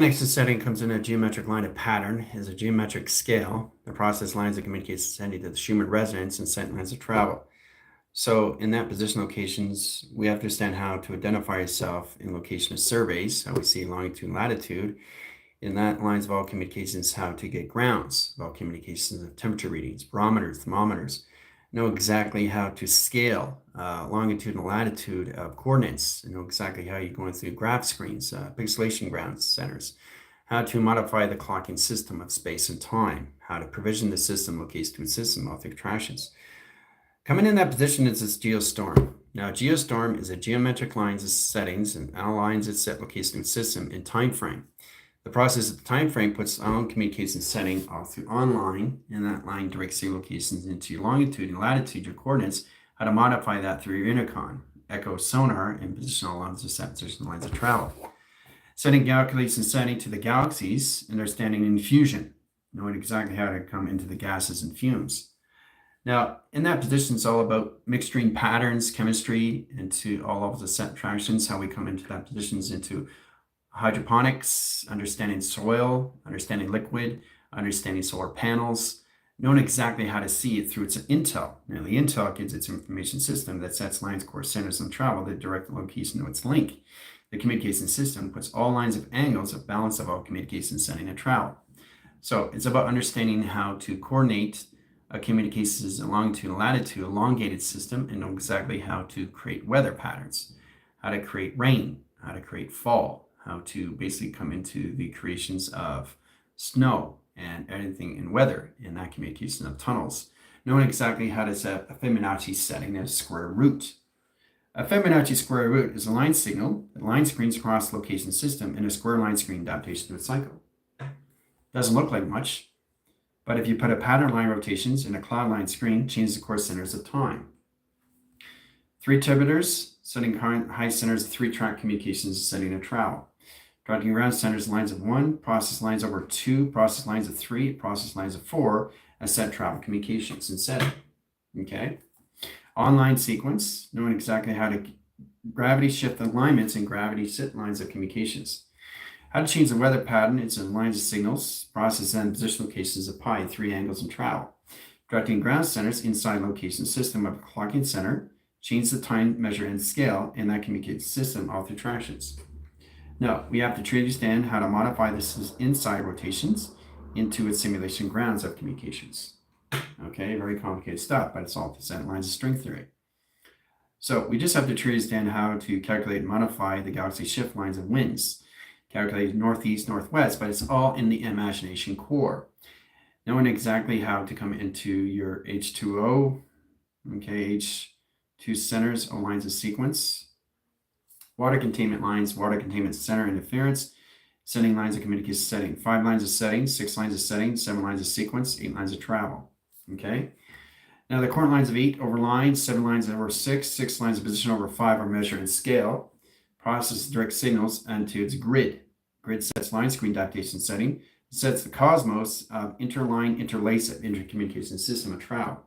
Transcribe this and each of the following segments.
Next, the setting comes in a geometric line of pattern is a geometric scale. The process lines that communicates sending to the Schumann resonance and set lines of travel. So in that position locations, we have to understand how to identify yourself in location of surveys, how we see longitude and latitude. In that lines of all communications, how to get grounds of all communications of temperature readings, barometers, thermometers, know exactly how to scale longitude and latitude of coordinates, and know exactly how you're going through graph screens, pixelation ground centers, how to modify the clocking system of space and time, how to provision the system, location to system, all through attractions. Coming in that position is this geostorm. Now, geostorm is a geometric lines of settings and aligns its set location system in time frame. The process of the time frame puts on communication setting off through online, and that line directs your locations into your longitude and latitude, your coordinates, how to modify that through your intercom, echo sonar, and positional lines of set position lines of travel. Setting calculation setting to the galaxies, and they're standing in fusion, knowing exactly how to come into the gases and fumes. Now, in that position, it's all about mixturing patterns, chemistry, into all levels of set attractions, how we come into that positions into hydroponics, understanding soil, understanding liquid, understanding solar panels, knowing exactly how to see it through its intel. Now, the intel gives its information system that sets lines, course, centers, and travel that direct the location of its link. The communication system puts all lines of angles of balance of all communication setting and travel. So it's about understanding how to coordinate communications longitude and latitude, elongated system, and know exactly how to create weather patterns, how to create rain, how to create fall, how to basically come into the creations of snow and anything in weather in that communication of tunnels, knowing exactly how to set a Fibonacci setting as square root. A Fibonacci square root is a line signal that line screens across the location system in a square line screen adaptation to its cycle. Doesn't look like much, but if you put a pattern line rotations in a cloud line screen, changes the course centers of time. 3 tibeters, setting high centers of 3-track communications, setting a travel. Directing ground centers lines of 1, process lines over 2, process lines of 3, process lines of 4, as set travel communications and setting. Okay. Online sequence, knowing exactly how to gravity shift alignments and gravity sit lines of communications. How to change the weather pattern into lines of signals, process and position locations of pi, 3 angles and travel. Directing ground centers inside location system of a clocking center, change the time, measure, and scale in that communication system all through attractions. Now, we have to truly understand how to modify this inside rotations into its simulation grounds of communications. Okay, very complicated stuff, but it's all to set lines of string theory. So we just have to truly understand how to calculate and modify the galaxy shift lines of winds, calculate northeast, northwest, but it's all in the imagination core. Knowing exactly how to come into your H2O, okay, H2 centers or lines of sequence, water containment lines, water containment center interference, setting lines of communication setting, 5 lines of setting, 6 lines of setting, 7 lines of sequence, 8 lines of travel. Okay. Now the coordinate lines of 8 over line, 7 lines over 6, 6 lines of position over 5 are measure and scale. Process direct signals into its grid. Grid sets line screen adaptation setting. It sets the cosmos of interline interlace of intercommunication system of travel.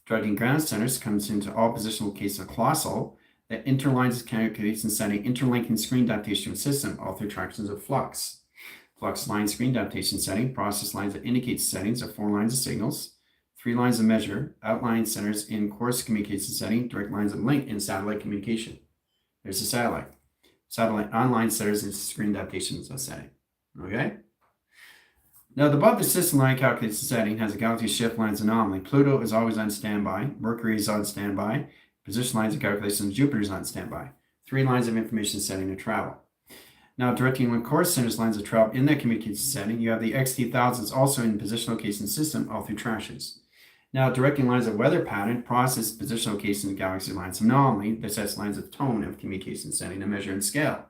Directing ground centers comes into all position locations of colossal that interlines calculation setting, interlinking screen adaptation system, all through attractions of flux. Flux line screen adaptation setting, process lines that indicate settings of 4 lines of signals, 3 lines of measure, outline centers in course communication setting, direct lines of link in satellite communication. There's a satellite. Satellite online centers and screen adaptations of setting. Okay? Now, above the system line calculation setting has a galaxy shift lines anomaly. Pluto is always on standby. Mercury is on standby. Position lines of calculation of Jupiter is on standby. 3 lines of information setting to travel. Now, directing one course centers lines of travel in that communication setting, you have the XT thousands also in position location system all through tractions. Now, directing lines of weather pattern, process, position location of galaxy lines anomaly that sets lines of tone of communication setting to measure and scale.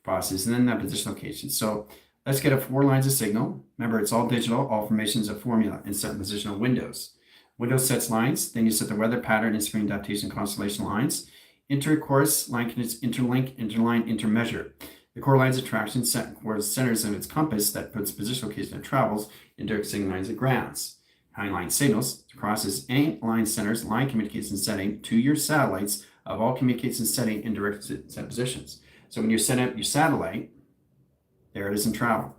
Process, and then that position location. So let's get a 4 lines of signal. Remember, it's all digital, all formations of formula, and set positional windows. Windows sets lines, then you set the weather pattern and screen adaptation constellation lines. Intercourse line can interlink, interline, intermeasure. The core lines of traction set course centers of its compass that puts position location and travels in direct signal lines of grounds. High line signals crosses any line centers, line communication setting to your satellites of all communication setting in direct set positions. So when you set up your satellite, There it is in travel.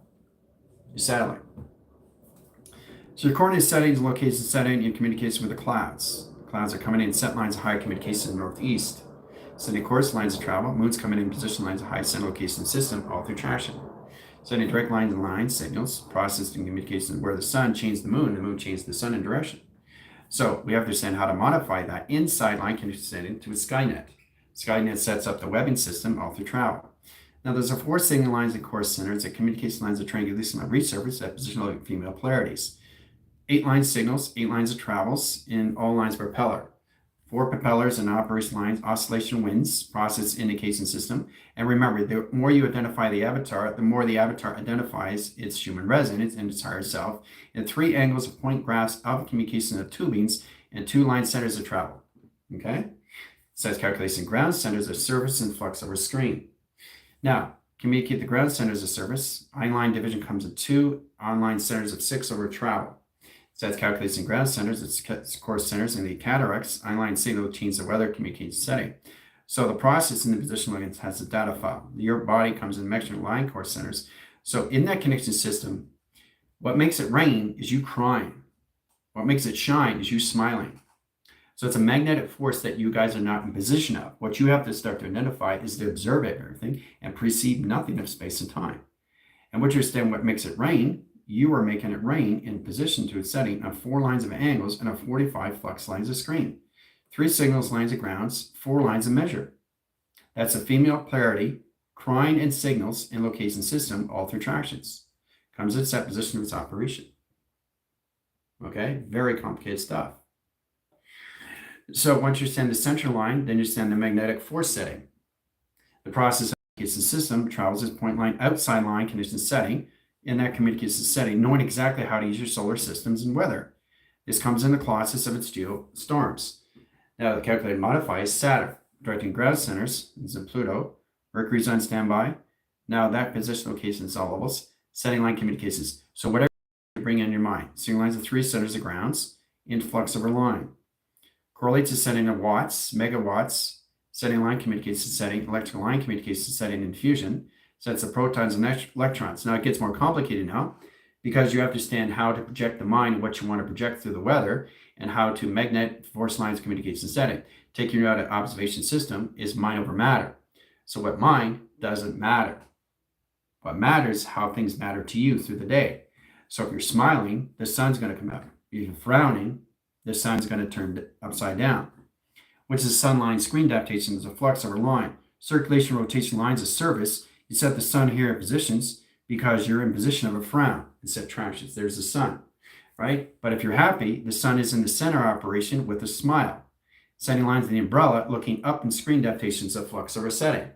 Your satellite. So your coordinate setting is location setting in communication with the clouds. Clouds are coming in set lines of high communication northeast. Setting course lines of travel. Moon's coming in position lines of high center location system all through traction. Setting direct lines and line signals. Processed in communication where the sun changed the moon changed the sun in direction. So we have to understand how to modify that inside line condition setting to a Skynet. Skynet sets up the webbing system all through travel. Now there's 4 signal lines and course centers that communication lines of triangulation on resurface at positional female polarities. 8 line signals, 8 lines of travels in all lines of propeller. 4 propellers and operation lines, oscillation winds, process indication system. And remember, the more you identify the avatar, the more the avatar identifies its human resonance and its higher self, and 3 angles of point graphs of communication of tubings and 2 line centers of travel. Okay? Says calculation ground centers of service and flux over screen. Now, communicate the ground centers of service. I-line division comes in 2 online centers of 6 over travel. Says calculating ground centers, its course centers, and the cataracts. I-line signal change the weather communication setting. So the process in the position lines has a data file. Your body comes in measuring line course centers. So in that connection system, what makes it rain is you crying. What makes it shine is you smiling. So it's a magnetic force that you guys are not in position of. What you have to start to identify is to observe everything and perceive nothing of space and time. And once you understand what makes it rain, you are making it rain in position to its setting on 4 lines of angles and 45 flux lines of screen. 3 signals, lines of grounds, 4 lines of measure. That's a female polarity, crying and signals and location system all through tractions. Comes at set position of its operation. Okay, very complicated stuff. So once you send the central line, then you send the magnetic force setting. The process of the system travels its point line outside line condition setting. In that communication setting, knowing exactly how to use your solar systems and weather. This comes in the process of its geostorms. Now the calculated modifier is Saturn, directing ground centers is in Pluto. Mercury's on standby. Now that position location is all levels. Setting line communications. So whatever you bring in your mind. Signal lines of 3 centers of grounds, influx over line. Correlates to setting of watts, megawatts, setting line communication setting, electrical line communication setting in fusion. Sets of protons and electrons. Now it gets more complicated now because you have to understand how to project the mind and what you want to project through the weather and how to magnet force lines communication setting. Taking you out of observation system is mind over matter. So what mind doesn't matter. What matters is how things matter to you through the day. So if you're smiling, the sun's going to come out. If you're frowning, the sun's going to turn upside down. Which is sun line screen adaptation is a flux over line. Circulation rotation lines of service. You set the sun here in positions because you're in position of a frown and set tractions. There's the sun, right? But if you're happy, the sun is in the center operation with a smile. Setting lines of the umbrella looking up in screen adaptations of flux over setting.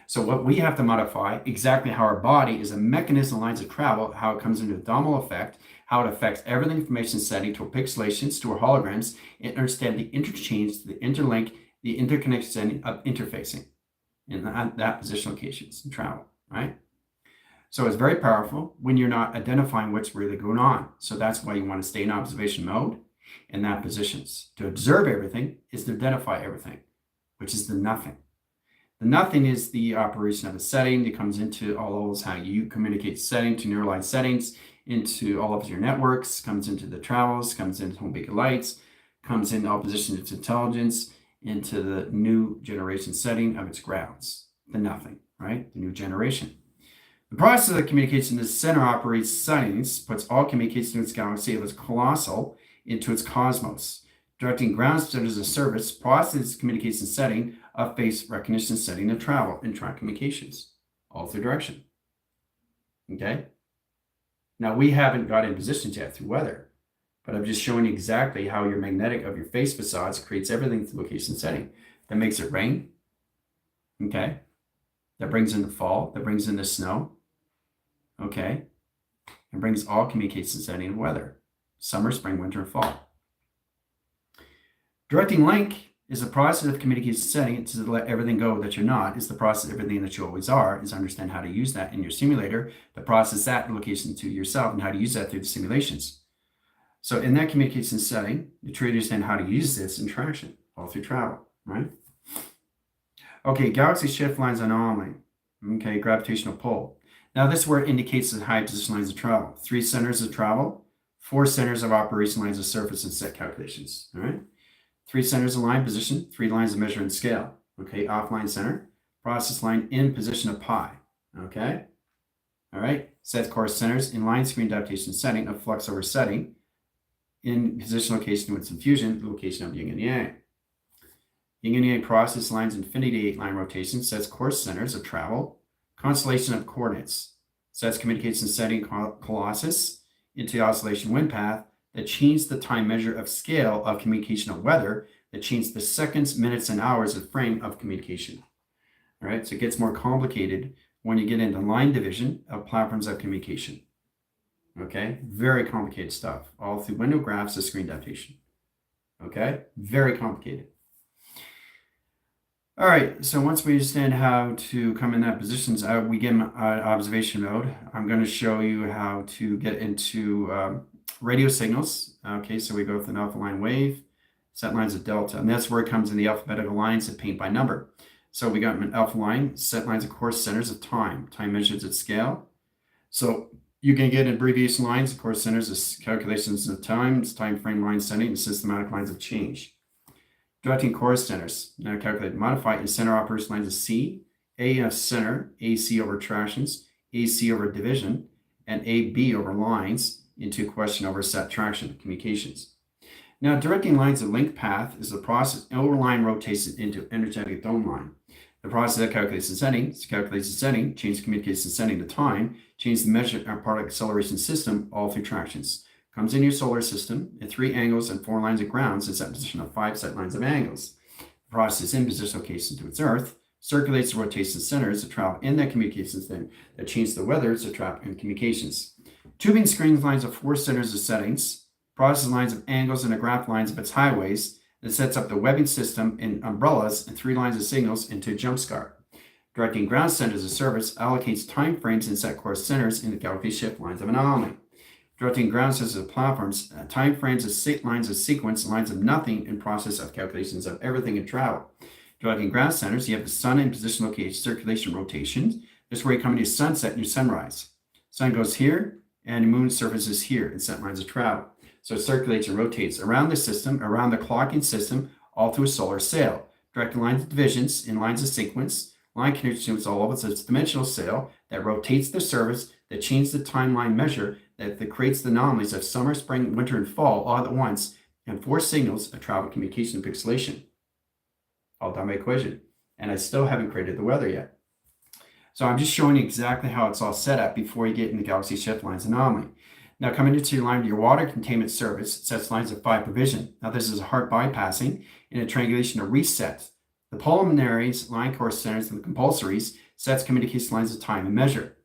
So what we have to modify exactly how our body is a mechanism of lines of travel, how it comes into a domino effect, how it affects everything information setting to our pixelations, to our holograms, and understand the interchange, the interlink, the interconnection setting of interfacing. In that position locations and travel, right? So it's very powerful when you're not identifying what's really going on. So that's why you want to stay in observation mode in that positions. To observe everything is to identify everything, which is the nothing. The nothing is the operation of a setting that comes into all of those, how you communicate setting to neuralized settings, into all of your networks, comes into the travels, comes into home beacon lights, comes in opposition to its intelligence, into the new generation setting of its grounds, the nothing, right? The new generation. The process of communication is center operates settings, puts all communication in its galaxy of its colossal into its cosmos. Directing ground centers of service, process communication setting of face recognition setting of travel and track communications, all through direction. Okay? Now we haven't got in positions yet through weather. But I'm just showing you exactly how your magnetic of your face facades creates everything through location setting. That makes it rain. Okay. That brings in the fall. That brings in the snow. Okay. And brings all communication setting and weather. Summer, spring, winter, and fall. Directing link is a process of communication setting to let everything go that you're not. It's the process of everything that you always are. Is understand how to use that in your simulator. The process that location to yourself and how to use that through the simulations. So in that communication setting, you try to understand how to use this in traction, all through travel, right? Okay, galaxy shift lines anomaly. Okay, gravitational pull. Now this is where it indicates the high position lines of travel. 3 centers of travel, 4 centers of operation, lines of surface, and set calculations. All right. 3 centers of line position, 3 lines of measure and scale. Okay. Offline center, process line in position of pi. Okay. All right. Set course centers in line screen adaptation setting of flux over setting in position location with infusion, location of yin and yang. Yin and yang process lines infinity 8 line rotation sets course centers of travel, constellation of coordinates, sets communication setting colossus into the oscillation wind path that change the time measure of scale of communication of weather that change the seconds, minutes, and hours of frame of communication. All right, so it gets more complicated when you get into line division of platforms of communication. Okay, very complicated stuff, all through window graphs of screen adaptation. Okay, very complicated. All right, so once we understand how to come in that positions, we get observation mode. I'm going to show you how to get into radio signals. Okay, so we go with an alpha line wave, set lines of delta, and that's where it comes in the alphabetical lines of paint by number. So we got an alpha line, set lines of course centers of time measures at scale. So you can get abbreviation lines, of course centers of calculations of times, time frame line setting, and systematic lines of change. Directing course centers, now calculate, modify in center operation lines of C, A of center, AC over tractions, AC over division, and AB over lines into question over set traction communications. Now, directing lines of link path is the process over line rotates into energetic dome line. The process that calculates the setting, change the communication setting to time, change the measure of particle acceleration system, all through tractions. Comes in your solar system at 3 angles and 4 lines of grounds in set position of 5 set lines of angles. The process in position location to its Earth circulates the rotation centers of travel in that communication system that change the weathers of travel and communications. Tubing screens lines of 4 centers of settings, process lines of angles and the graph lines of its highways that sets up the webbing system in umbrellas and 3 lines of signals into a jump start. Directing ground centers of service allocates time frames and set course centers in the galaxy shift lines of anomaly. Directing ground centers of platforms, time frames of lines of sequence, lines of nothing, and process of calculations of everything in travel. Directing ground centers, you have the sun in position, location, circulation, rotation. This is where you come into sunset and your sunrise. Sun goes here, and the moon surfaces here in set lines of travel. So it circulates and rotates around the system, around the clocking system, all through a solar sail. Directing lines of divisions in lines of sequence, line connections all over its dimensional sail that rotates the surface, that changes the timeline measure, that creates the anomalies of summer, spring, winter, and fall all at once, and 4 signals of travel, communication, and pixelation. All done by equation. And I still haven't created the weather yet. So I'm just showing you exactly how it's all set up before you get in the galaxy shift lines anomaly. Now coming into your line of your water containment service, it sets lines of 5 provision. Now this is a heart bypassing in a triangulation of reset. The preliminaries, line course centers, and the compulsories sets communication lines of time and measure.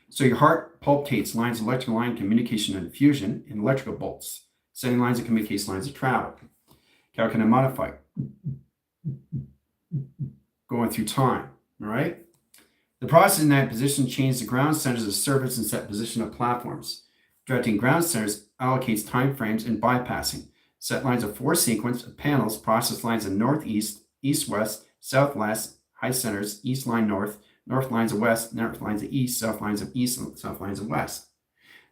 So your heart palpitates lines of electrical line communication and fusion in electrical bolts, setting lines of communication lines of travel. Calculate and modify. Going through time, all right? The process in that position changes the ground centers of service and set position of platforms. Directing ground centers allocates time frames and bypassing. Set lines of 4 sequence of panels, process lines of northeast, east-west, southwest, high centers, east line north, north lines of west, north lines of east, south lines of east, and south lines of west.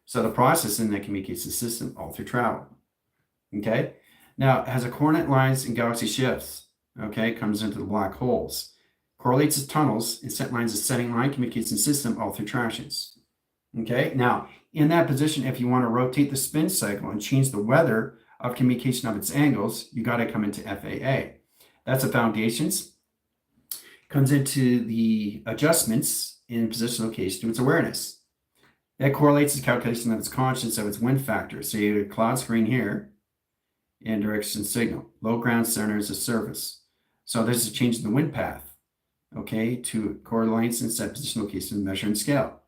So the process in that communication system all through travel. Okay? Now, it has a coordinate lines and galaxy shifts. Okay? Comes into the black holes. Correlates its tunnels and set lines of setting line communication system all through tractions. Okay? Now, in that position, if you want to rotate the spin cycle and change the weather of communication of its angles, you got to come into FAA. That's the foundations. Comes into the adjustments in position location to its awareness. That correlates the calculation of its conscience of its wind factor. So you have a cloud screen here and direction signal. Low ground center is a service. So this is changing the wind path, okay, to correlates and set position location, measure, and scale.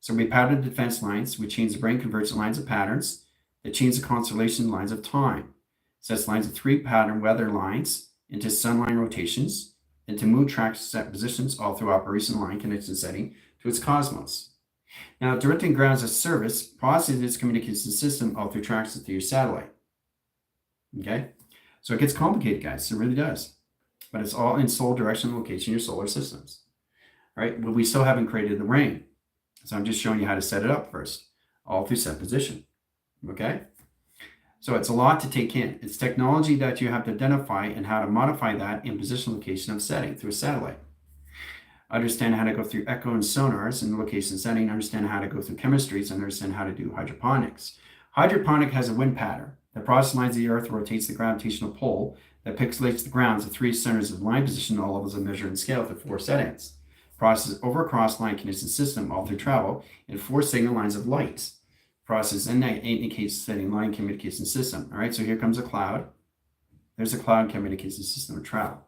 So we pattern defense lines. We change the brain convergent lines of patterns that change the constellation lines of time. Sets lines of 3 pattern weather lines into sunline rotations, into moon tracks set positions all through operation line connection setting to its cosmos. Now, directing grounds of service processes its communication system all through tracks to your satellite. Okay? So it gets complicated, guys. It really does. But it's all in solar direction and location in your solar systems. right? But we still haven't created the rain. So I'm just showing you how to set it up first, all through set position, okay? So it's a lot to take in. It's technology that you have to identify and how to modify that in position location of setting through a satellite. Understand how to go through echo and sonars and location setting, understand how to go through chemistries, and understand how to do hydroponics. Hydroponic has a wind pattern. The process lines of the earth rotates the gravitational pull that pixelates the grounds of 3 centers of line position at all levels of measure and scale through 4 settings. Process over cross line condition system all through travel in 4 signal lines of light. Process indicates setting line communication system. All right, so here comes a cloud. There's a cloud communication system of travel.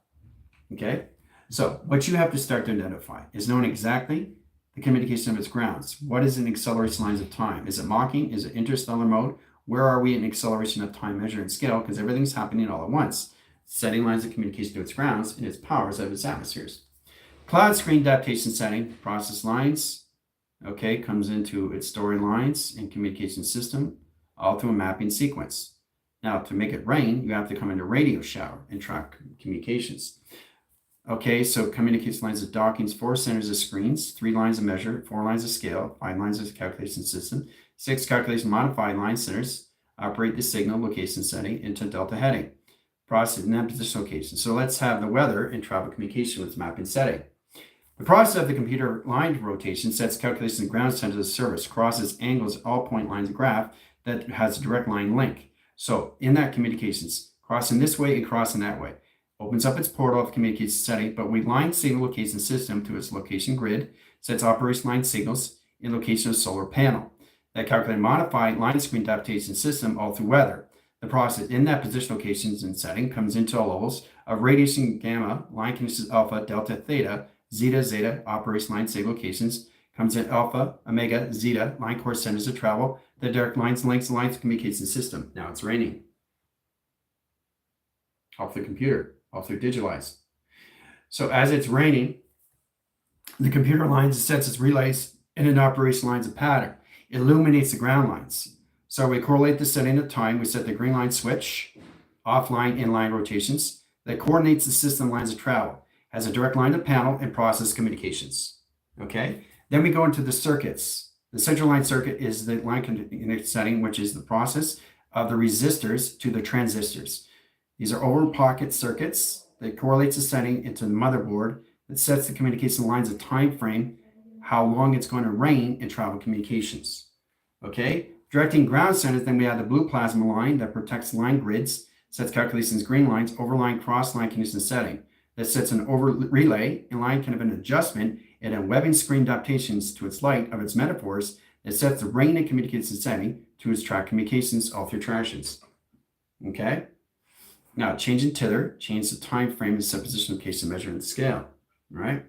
Okay, so what you have to start to identify is knowing exactly the communication of its grounds. What is in acceleration lines of time? Is it Maching? Is it interstellar mode? Where are we in acceleration of time, measure, and scale? Because everything's happening all at once. Setting lines of communication to its grounds and its powers of its atmospheres. Cloud screen adaptation setting, process lines, okay, comes into its story lines and communication system, all through a mapping sequence. Now, to make it rain, you have to come into radio shower and track communications. Okay, so communication lines of dockings, 4 centers of screens, 3 lines of measure, 4 lines of scale, 5 lines of calculation system, 6 calculation modified line centers, operate the signal location setting into delta heading, process and position location. So let's have the weather and travel communication with mapping setting. The process of the computer line rotation sets calculation of ground center of service, crosses angles at all point lines of graph that has a direct line link. So in that communications, crossing this way and crossing that way, opens up its portal of communication setting, but we line signal location system to its location grid, sets operation line signals in location of solar panel. That calculate modified line screen adaptation system all through weather. The process in that position locations and setting comes into all levels of radiation gamma, line conditions alpha, delta, theta, zeta, operation line signal locations, comes in alpha, omega, zeta, line course centers of travel, the direct lines, lengths, lines communication system. Now it's raining. Off the computer, off through digitalized. So as it's raining, the computer lines sets its relays and in operation lines a pattern. It illuminates the ground lines. So we correlate the setting of time. We set the green line switch, offline, inline rotations that coordinates the system lines of travel, has a direct line to panel and process communications. Okay. Then we go into the circuits. The central line circuit is the line setting, which is the process of the resistors to the transistors. These are over pocket circuits that correlates the setting into the motherboard that sets the communication lines of time frame, how long it's going to rain and travel communications. Okay, directing ground centers, then we have the blue plasma line that protects line grids, sets calculations green lines, overline, cross line condition setting that sets an over relay and line kind of an adjustment and a webbing screen adaptations to its light of its metaphors that sets the rain and communication setting to its track communications all through tractions. Okay. Now, change in tether, change the time frame and set position, location, measure, and scale, right?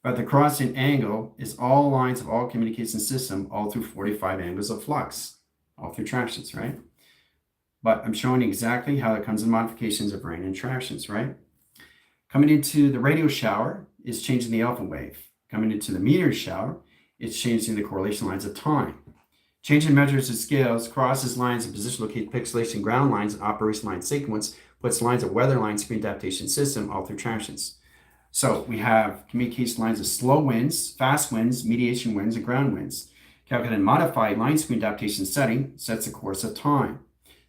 But the crossing angle is all lines of all communication system, all through 45 angles of flux, all through tractions, right? But I'm showing exactly how it comes in modifications of rain and tractions, right? Coming into the radio shower is changing the alpha wave. Coming into the meteor shower, it's changing the correlation lines of time. Changing measures and scales, crosses lines of position, location, pixelation, ground lines, and operation line sequence, puts lines of weather line screen adaptation system all through tractions. So we have communication lines of slow winds, fast winds, mediation winds, and ground winds. Calculate and modify line screen adaptation setting sets the course of time.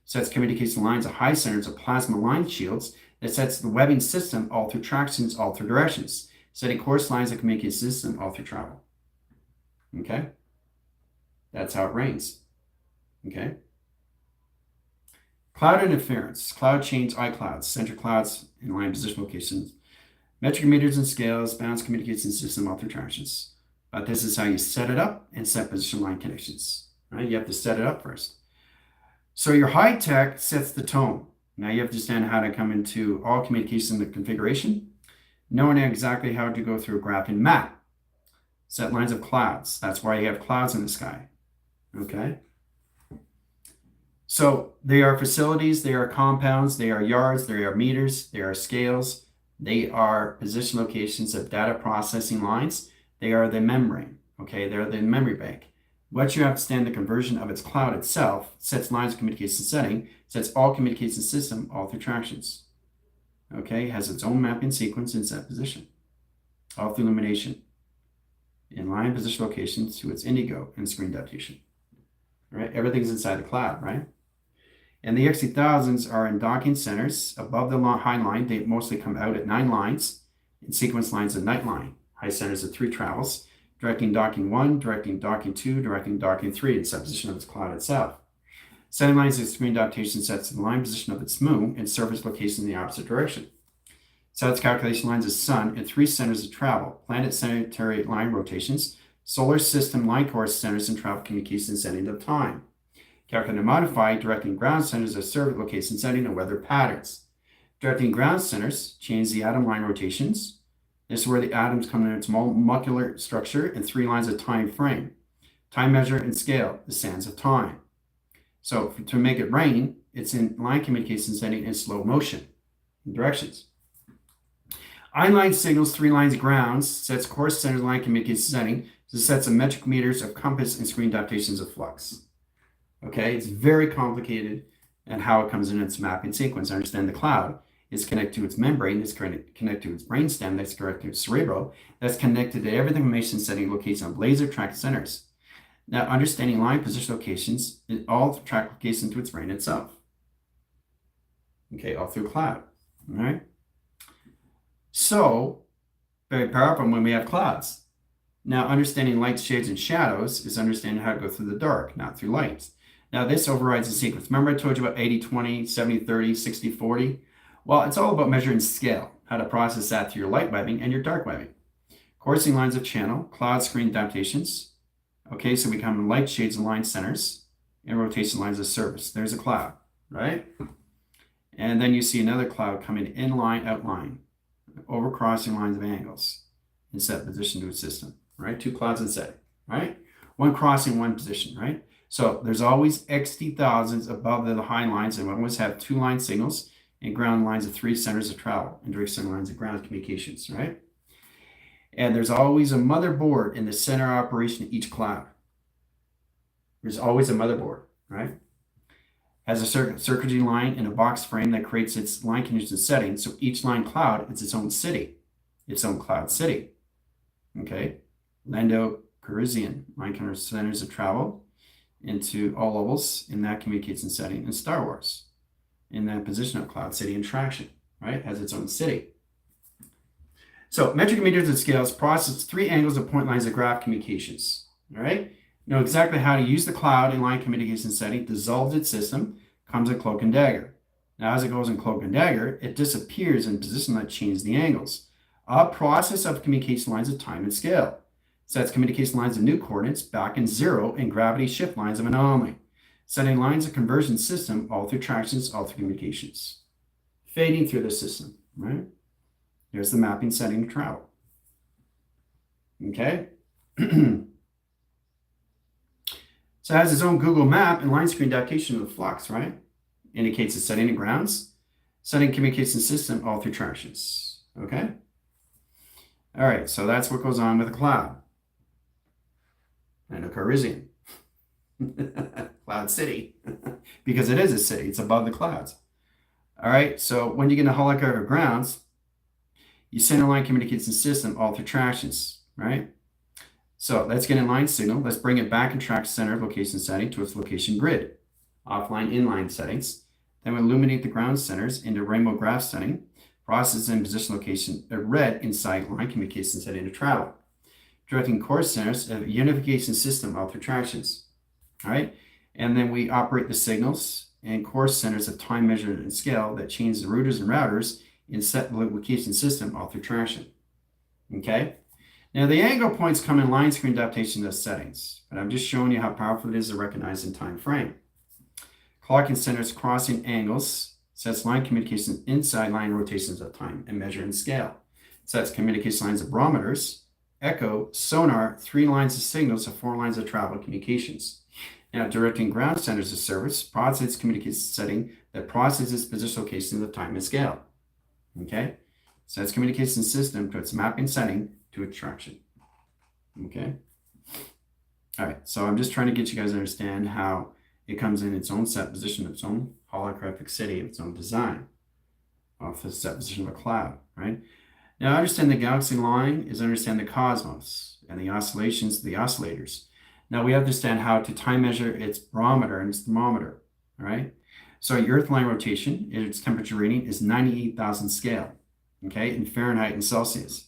Sets communication lines of high centers of plasma line shields that sets the webbing system all through tractions, all through directions. Setting course lines of communication system all through travel. Okay? That's how it rains. Okay? Cloud interference, cloud change, iClouds, center clouds, in line position locations, metric meters and scales, balance communication system, all through tractions. But this is how you set it up and set position line connections, right? You have to set it up first. So your high tech sets the tone. Now you have to understand how to come into all communication and configuration, knowing exactly how to go through a graphing map, set lines of clouds. That's why you have clouds in the sky, okay? So they are facilities, they are compounds, they are yards, they are meters, they are scales, they are position locations of data processing lines, they are the membrane, okay? They're the memory bank. What you have to understand, the conversion of its cloud itself sets lines of communication setting, sets all communication system all through tractions, okay? Has its own mapping sequence and set position, all through illumination. in line position location to its indigo and screen adaptation. Right? Everything's inside the cloud, right? And the XT1000s are in docking centers above the high line. They mostly come out at 9 lines, and sequence lines at night line. High centers at 3 travels, directing docking 1, directing docking 2, directing docking 3 in supposition of its cloud itself. Setting lines of screen adaptation sets the line position of its moon and surface location in the opposite direction. Sets calculation lines of sun and 3 centers of travel, planetary line rotations, solar system line course centers and travel communication setting of time. Calculate and modify directing ground centers of surface location setting and weather patterns. Directing ground centers change the atom line rotations. This is where the atoms come in its molecular structure and 3 lines of time frame. Time measure and scale, the sands of time. So to make it rain, it's in line communication setting in slow motion directions. I-line signals 3 lines of grounds, sets course centers line communication setting, so sets of metric meters of compass and screen adaptations of flux. Okay, it's very complicated and how it comes in its mapping sequence. Understand the cloud is connected to its membrane, it's connected to its brainstem, that's connected to its cerebral, that's connected to everything information setting location of laser track centers. Now, understanding line position locations, it all track location to its brain itself. Okay, all through cloud. All right. So, very powerful when we have clouds. Now, understanding light, shades, and shadows is understanding how to go through the dark, not through light. Now, this overrides the sequence. Remember I told you about 80-20, 70-30, 60-40? Well, it's all about measuring scale, how to process that through your light webbing and your dark webbing. Coursing lines of channel, cloud screen adaptations. Okay, so we come in light, shades, and line centers, and rotation lines of surface. There's a cloud, right? And then you see another cloud coming in line, out line, over crossing lines of angles in set position to its system, right? 2 clouds in setting, right? 1 crossing, 1 position, right? So there's always XT1000s above the high lines, and we always have 2 line signals and ground lines of 3 centers of travel and direct center lines of ground communications, right? And there's always a motherboard in the center operation of each cloud. There's always a motherboard, right? Has a circuitry line in a box frame that creates its line conditions setting. So each line cloud is its own city, its own cloud city. Okay, Lando Calrissian line centers of travel into all levels in that communication setting. In Star Wars, in that position of cloud city interaction, right, has its own city. So metric meters and scales process 3 angles of point lines of graph communications. All right, know exactly how to use the cloud in line communication setting, dissolves its system, comes in cloak and dagger. Now, as it goes in cloak and dagger, it disappears in position that changes the angles. A process of communication lines of time and scale. Sets communication lines of new coordinates back in 0 and gravity shift lines of anomaly. Setting lines of conversion system all through tractions, all through communications. Fading through the system, right? Here's the mapping setting to travel. Okay? So it has its own Google map and line screen adaptation of the flux, right? Indicates the setting of grounds, setting communication system all through tractions. Okay? All right, so that's what goes on with a cloud. And a Calrissian. Cloud city. Because it is a city, it's above the clouds. All right, so when you get a holographic grounds, you send a line communication system all through tractions, right? So let's get a line signal. Let's bring it back and track center location setting to its location grid. Offline, inline settings. Then we illuminate the ground centers into rainbow graph setting. Process and position location red inside line communication setting to travel. Directing course centers of unification system all through tractions. All right. And then we operate the signals and course centers of time measurement and scale that change the routers and routers in set location system all through traction. Okay. Now the angle points come in line screen adaptation of settings, but I'm just showing you how powerful it is to recognize in time frame. Clocking centers crossing angles sets line communication inside line rotations of time and measure and scale. Sets communication lines of barometers, echo, sonar, 3 lines of signals of 4 lines of travel communications. Now directing ground centers of service, process communication setting that processes position location of time and scale. Okay, sets communication system to its mapping setting to its traction. Okay. All right, so I'm just trying to get you guys to understand how it comes in its own set position, its own holographic city, its own design off the set position of a cloud, right? Now, understand the galaxy line is understand the cosmos. and the oscillations, the oscillators. Now we understand how to time measure its barometer and its thermometer, all right? So your Earth line rotation, its temperature reading is 98,000 scale, okay, in Fahrenheit and Celsius.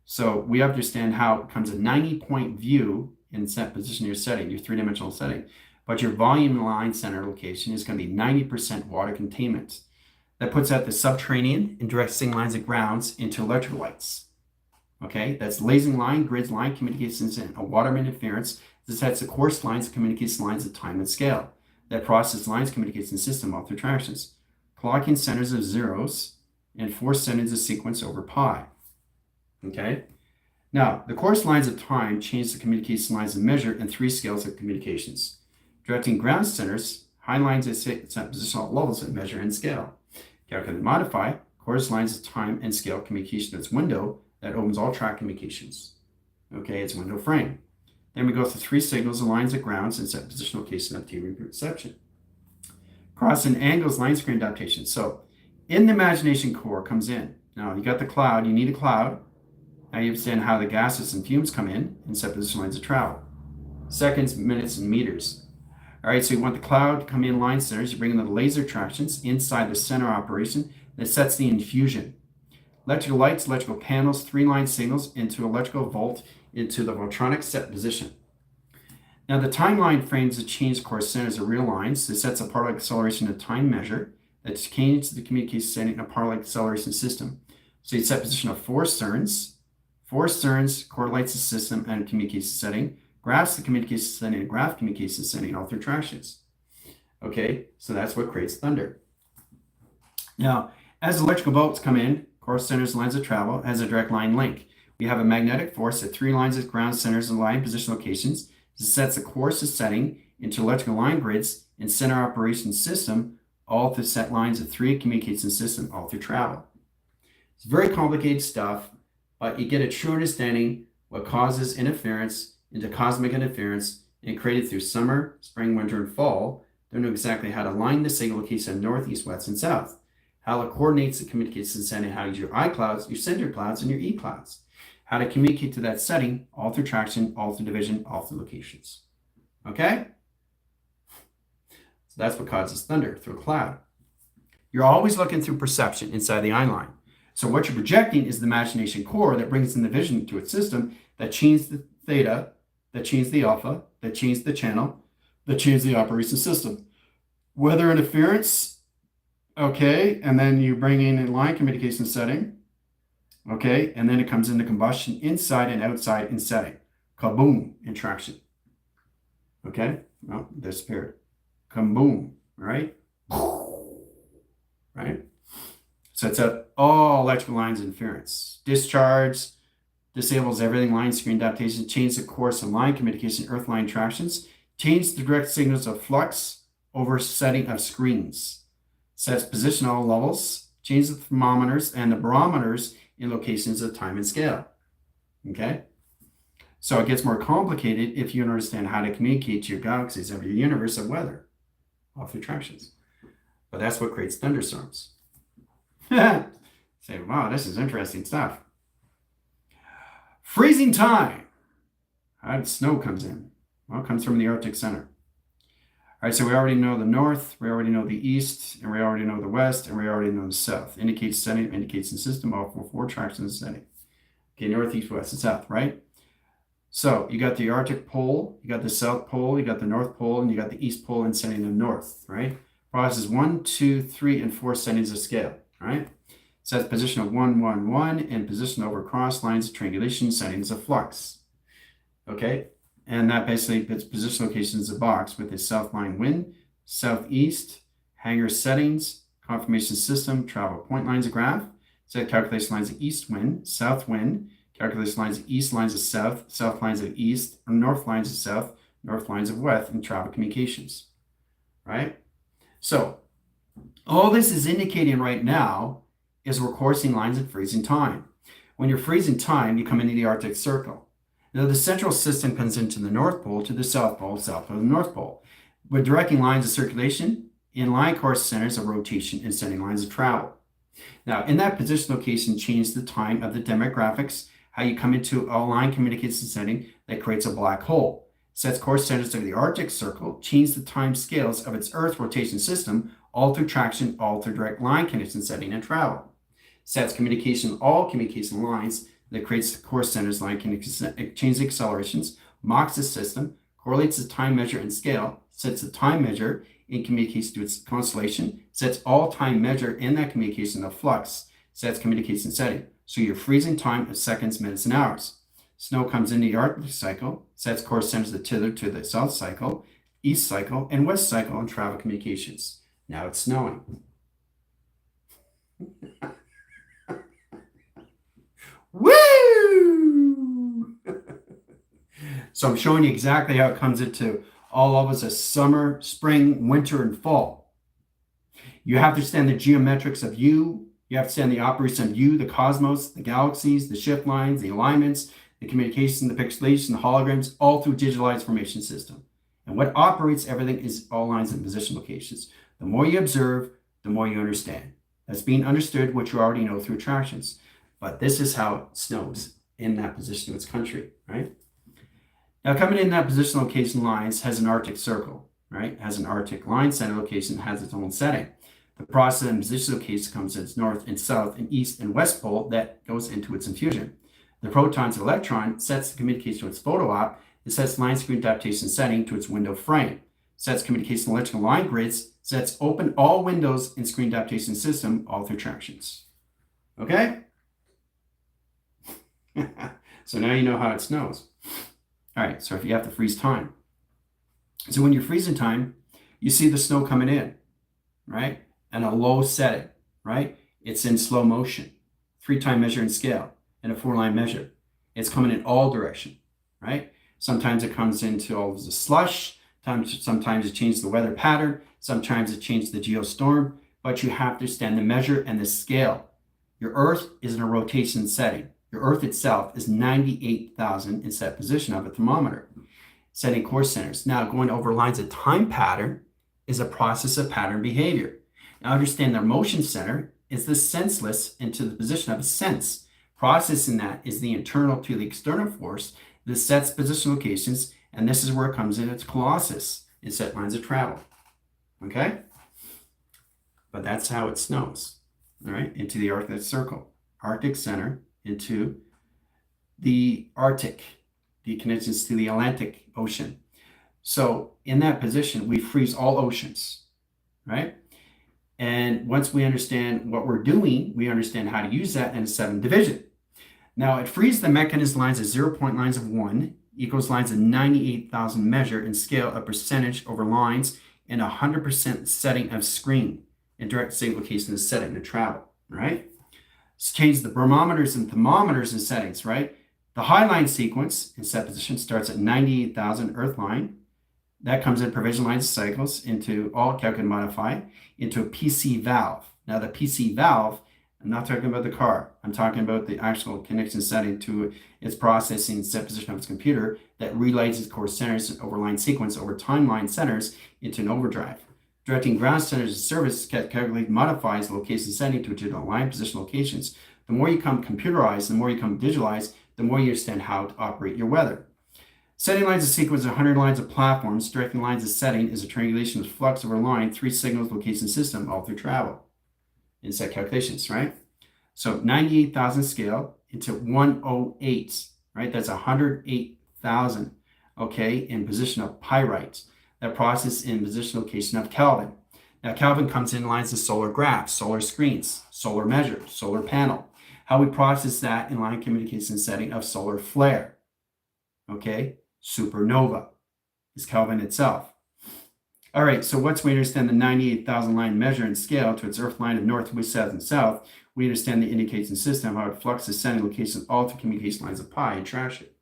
So we understand how it becomes a 90-point view in set position your setting, your three-dimensional setting. But your volume line center location is going to be 90% water containment. That puts out the subterranean and direct signal lines of grounds into electrical lights. Okay, that's lasing line, grids line, communications, and a waterman interference. This sets the course lines, communicates lines of time and scale. That process lines communicates in system all through tractions. Clocking centers of zeros and force centers of sequence over pi. Okay, now the course lines of time change the communication lines of measure in three scales of communications. Directing ground centers, high lines at set positional levels of measure and scale. Calculate and modify, course lines of time and scale communication. That's window that opens all track communications. Okay, it's window frame. Then we go through three signals and lines of grounds and set positional location of TV reception. Cross and angles line screen adaptation. So in the imagination core comes in. Now you got the cloud, you need a cloud. Now you understand how the gases and fumes come in and set positional lines of travel. Seconds, minutes, and meters. All right, so you want the cloud to come in line centers. You bring in the laser tractions inside the center operation that sets the infusion. Electrical lights, electrical panels, three-line signals into electrical volt into the Voltronic set position. Now the timeline frames the change course centers of real lines. This sets a particle acceleration of time measure that's changed the communication setting in a particle acceleration system. So you set position of four cerns. Four cerns correlates the system and communication setting. Graphs the communication setting and graph communication setting all through tractions. Okay, so that's what creates thunder. Now, as electrical volts come in, course centers lines of travel has a direct line link. We have a magnetic force at three lines of ground centers and line position locations. This sets the course of setting into electrical line grids and center operation system all through set lines of three communication system all through travel. It's very complicated stuff, but you get a true understanding what causes interference into cosmic interference and created through summer, spring, winter, and fall. They know exactly how to line the signal location of north, east, west, and south. How it coordinates the communication setting, how you use your I clouds, your center clouds, and your E clouds. How to communicate to that setting, all through traction, all through division, all through locations. Okay? So that's what causes thunder, through a cloud. You're always looking through perception inside the eye line. So what you're projecting is the imagination core that brings in the vision to its system that changes the theta, that changes the alpha, that changes the channel, that changes the operation system. Weather interference, okay, and then you bring in a line communication setting, okay, and then it comes into combustion inside and outside in setting. Kaboom, in traction. Okay, well, disappeared. Kaboom, right? Right? So it's all electrical lines interference. Discharge, disables everything, line screen adaptation, change the course of line communication, earth line tractions, change the direct signals of flux over setting of screens, sets positional levels, change the thermometers and the barometers in locations of time and scale. Okay? So it gets more complicated if you understand how to communicate to your galaxies of your universe of weather, all through tractions. But that's what creates thunderstorms. Say, wow, this is interesting stuff. Freezing time. How did snow comes in? Well, it comes from the Arctic Center. All right, so we already know the north, we already know the east, and we already know the west, and we already know the south. Indicates setting, indicates the system, all four tractions setting. Okay, north, east, west, and south, right? So you got the Arctic pole, you got the south pole, you got the north pole, and you got the east pole and setting the north, right? Processes 1, 2, 3, and 4 settings of scale, right? Sets position of 1, 1, 1, and position over cross lines of triangulation settings of flux. Okay, and that basically puts position locations of the box with the south line wind, southeast, hangar settings, confirmation system, travel point lines of graph, set calculation lines of east wind, south wind, calculation lines of east lines of south, south lines of east, or north lines of south, north lines of west, and travel communications, right? So all this is indicating right now is we're coursing lines of freezing time. When you're freezing time, you come into the Arctic Circle. Now the central system comes into the North Pole to the South Pole to the North Pole. We're directing lines of circulation, in-line course centers of rotation, and setting lines of travel. Now in that position location, change the time of the demographics, how you come into a line communication setting that creates a black hole. Sets course centers of the Arctic Circle, change the time scales of its Earth rotation system, all through traction, all through direct line connection setting and travel. Sets all communication lines that creates the course centers line connection, changes accelerations, mocks the system, correlates the time measure and scale, sets the time measure in communication to its constellation, sets all time measure in that communication of flux, sets communication setting. So your freezing time of seconds, minutes, and hours. Snow comes in the Arctic cycle, sets course centers to the south cycle, east cycle, and west cycle on travel communications. Now it's snowing. Woo! So I'm showing you exactly how it comes into all of us as summer, spring, winter, and fall. You have to understand the geometrics of you. You have to understand the operation of you, the cosmos, the galaxies, the shift lines, the alignments, the communication, the pixelation, the holograms, all through digitalized formation system. And what operates everything is all lines and position locations. The more you observe, the more you understand. That's being understood, what you already know through attractions. But this is how it snows in that position of its country, right? Now, coming in that position location lines has an Arctic circle, right? Has an Arctic line center location, has its own setting. The process and position location comes in its north and south and east and west pole that goes into its infusion. The protons and electron sets the communication to its photo op. It sets line screen adaptation setting to its window frame. Sets communication electrical line grids. Sets open all windows in screen adaptation system all through tractions. Okay? So now you know how it snows. All right, so if you have to freeze time. So when you're freezing time, you see the snow coming in, right? And a low setting, right? It's in slow motion, 3-time measure and scale, and a 4-line measure. It's coming in all direction, right? Sometimes it comes into all of the slush. Sometimes it changes the weather pattern. Sometimes it changes the geostorm. But you have to understand the measure and the scale. Your Earth is in a rotation setting. Your Earth itself is 98,000 in set position of a thermometer. Setting course centers. Now, going over lines of time pattern is a process of pattern behavior. Now, understand their motion center is the senseless into the position of a sense. Processing that is the internal to the external force that sets position locations, and this is where it comes in its colossus in set lines of travel. Okay? But that's how it snows, all right, into the Arctic Circle. Arctic center into the Arctic, the connections to the Atlantic Ocean. So in that position, we freeze all oceans, right? And once we understand what we're doing, we understand how to use that in a 7 division. Now it frees the mechanism lines of 0-point lines of 1 equals lines of 98,000 measure and scale a percentage over lines in 100% setting of screen and direct signal location is setting to travel, right? Let's change the barometers and thermometers and settings, right? The high line sequence in set position starts at 98,000 Earth line. That comes in provision lines cycles into all calculate and modify into a PC valve. Now the PC valve, I'm not talking about the car. I'm talking about the actual connection setting to its processing set position of its computer that relays its core centers over line sequence over timeline centers into an overdrive. Directing ground centers of service calculate modifies location setting to digital line position locations. The more you become computerized, the more you become digitalized, the more you understand how to operate your weather. Setting lines of sequence 100 lines of platforms. Directing lines of setting is a triangulation of flux over line, 3 signals location system all through travel. In set calculations, right? So 98,000 scale into 108, right? That's 108,000, okay, in position of pyrite. That process in position location of Kelvin. Now Kelvin comes in lines of solar graphs, solar screens, solar measure, solar panel. How we process that in line communication setting of solar flare, okay? Supernova is Kelvin itself. All right, so once we understand the 98,000 line measure and scale to its Earth line of north, west, south, and south, we understand the indication system, how it fluxes sending locations all through communication lines of pi and trash it.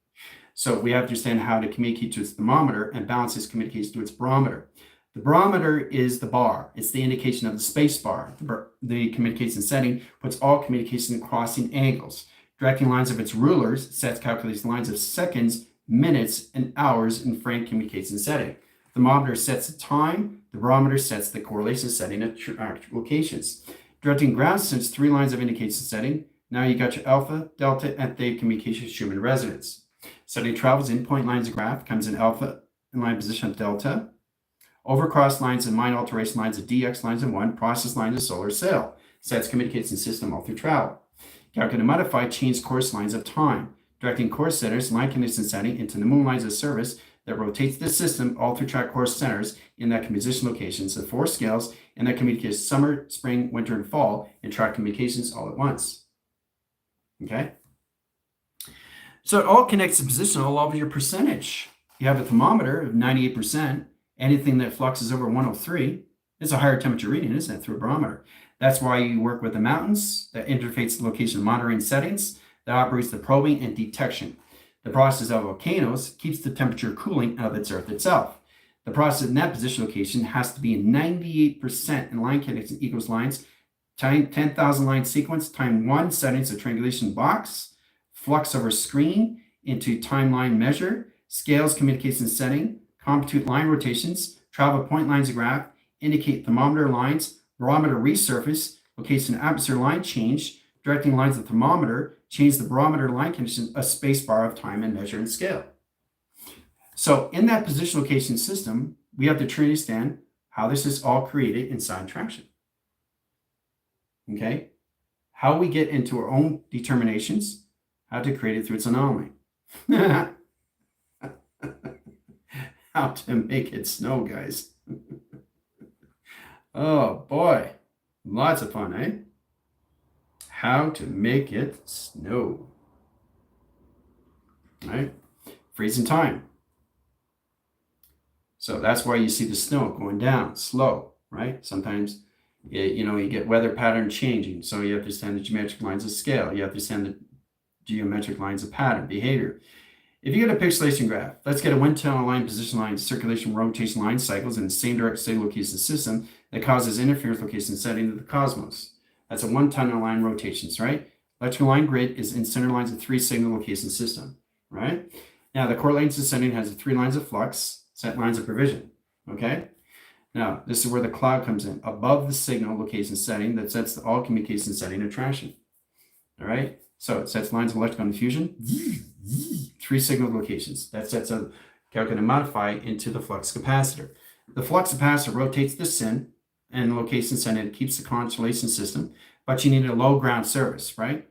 So we have to understand how to communicate to its thermometer and balance its communication to its barometer. The barometer is the bar. It's the indication of the space bar. The communication setting puts all communication in crossing angles. Directing lines of its rulers sets calculates lines of seconds, minutes, and hours in frame communication setting. The thermometer sets the time. The barometer sets the correlation setting at locations. Directing ground sets 3 lines of indication setting. Now you got your alpha, delta, and theta communication with Schumann resonance. Setting travels in point lines of graph, comes in alpha in line position of delta. Overcross lines and line alteration lines of DX lines of 1, process lines of solar sail. Sets communicates in system all through travel. Calculate and modify change course lines of time, directing course centers, line condition setting into the moon lines of service that rotates the system all through track course centers in that can position locations of 4 scales and that communicates summer, spring, winter, and fall in track communications all at once. Okay? So it all connects to position all over your percentage. You have a thermometer of 98%. Anything that fluxes over 103 is a higher temperature reading, isn't it, through a barometer? That's why you work with the mountains that interface the location monitoring settings that operates the probing and detection. The process of volcanoes keeps the temperature cooling of its earth itself. The process in that position location has to be in 98% in line connection equals lines, time 10,000 line sequence, time 1 settings of triangulation box, flux over screen into timeline measure, scales communication setting, compute line rotations, travel point lines of graph, indicate thermometer lines, barometer resurface, location atmosphere line change, directing lines of thermometer, change the barometer line condition, a space bar of time and measure and scale. So in that position location system, we have to try to understand how this is all created inside traction. Okay? How we get into our own determinations, how to create it through its anomaly. How to make it snow, guys. Oh boy, lots of fun, eh? How to make it snow. Right? Freezing time. So that's why you see the snow going down slow, right? Sometimes, you get weather pattern changing. So you have to understand the geometric lines of scale. You have to understand the geometric lines of pattern, behavior. If you get a pixelation graph, let's get a wind tunnel line, position line, circulation, rotation line cycles in the same direct state location system that causes interference location setting of the cosmos. That's a one tunnel line rotations, right? Electrical line grid is in center lines of 3 signal location system, right? Now the correlating ascending has 3 lines of flux, set lines of provision, okay? Now this is where the cloud comes in, above the signal location setting that sets the all communication setting of traction, all right? So it sets lines of electrical diffusion, 3 signal locations. That sets a calculate and modify into the flux capacitor. The flux capacitor rotates the SIN and location setting. It keeps the constellation system, but you need a low ground service, right?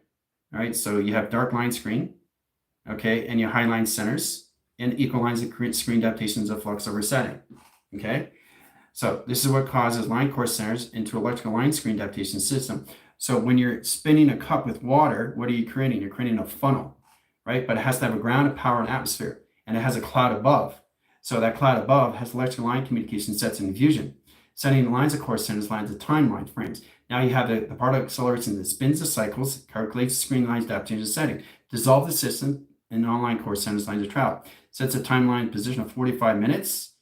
All right, so you have dark line screen, okay, and your high line centers and equal lines of screen adaptations of flux over setting, okay? So this is what causes line course centers into electrical line screen adaptation system. So when you're spinning a cup with water, what are you creating? You're creating a funnel, right? But it has to have a ground, a power, and atmosphere, and it has a cloud above. So that cloud above has electrical line communication sets and diffusion, setting the lines of course centers, lines of timeline frames. Now you have the particle acceleration that spins the cycles, calculates the screen lines, adaptation setting, dissolve the system in online course centers, lines of travel, sets a timeline position of 45 minutes.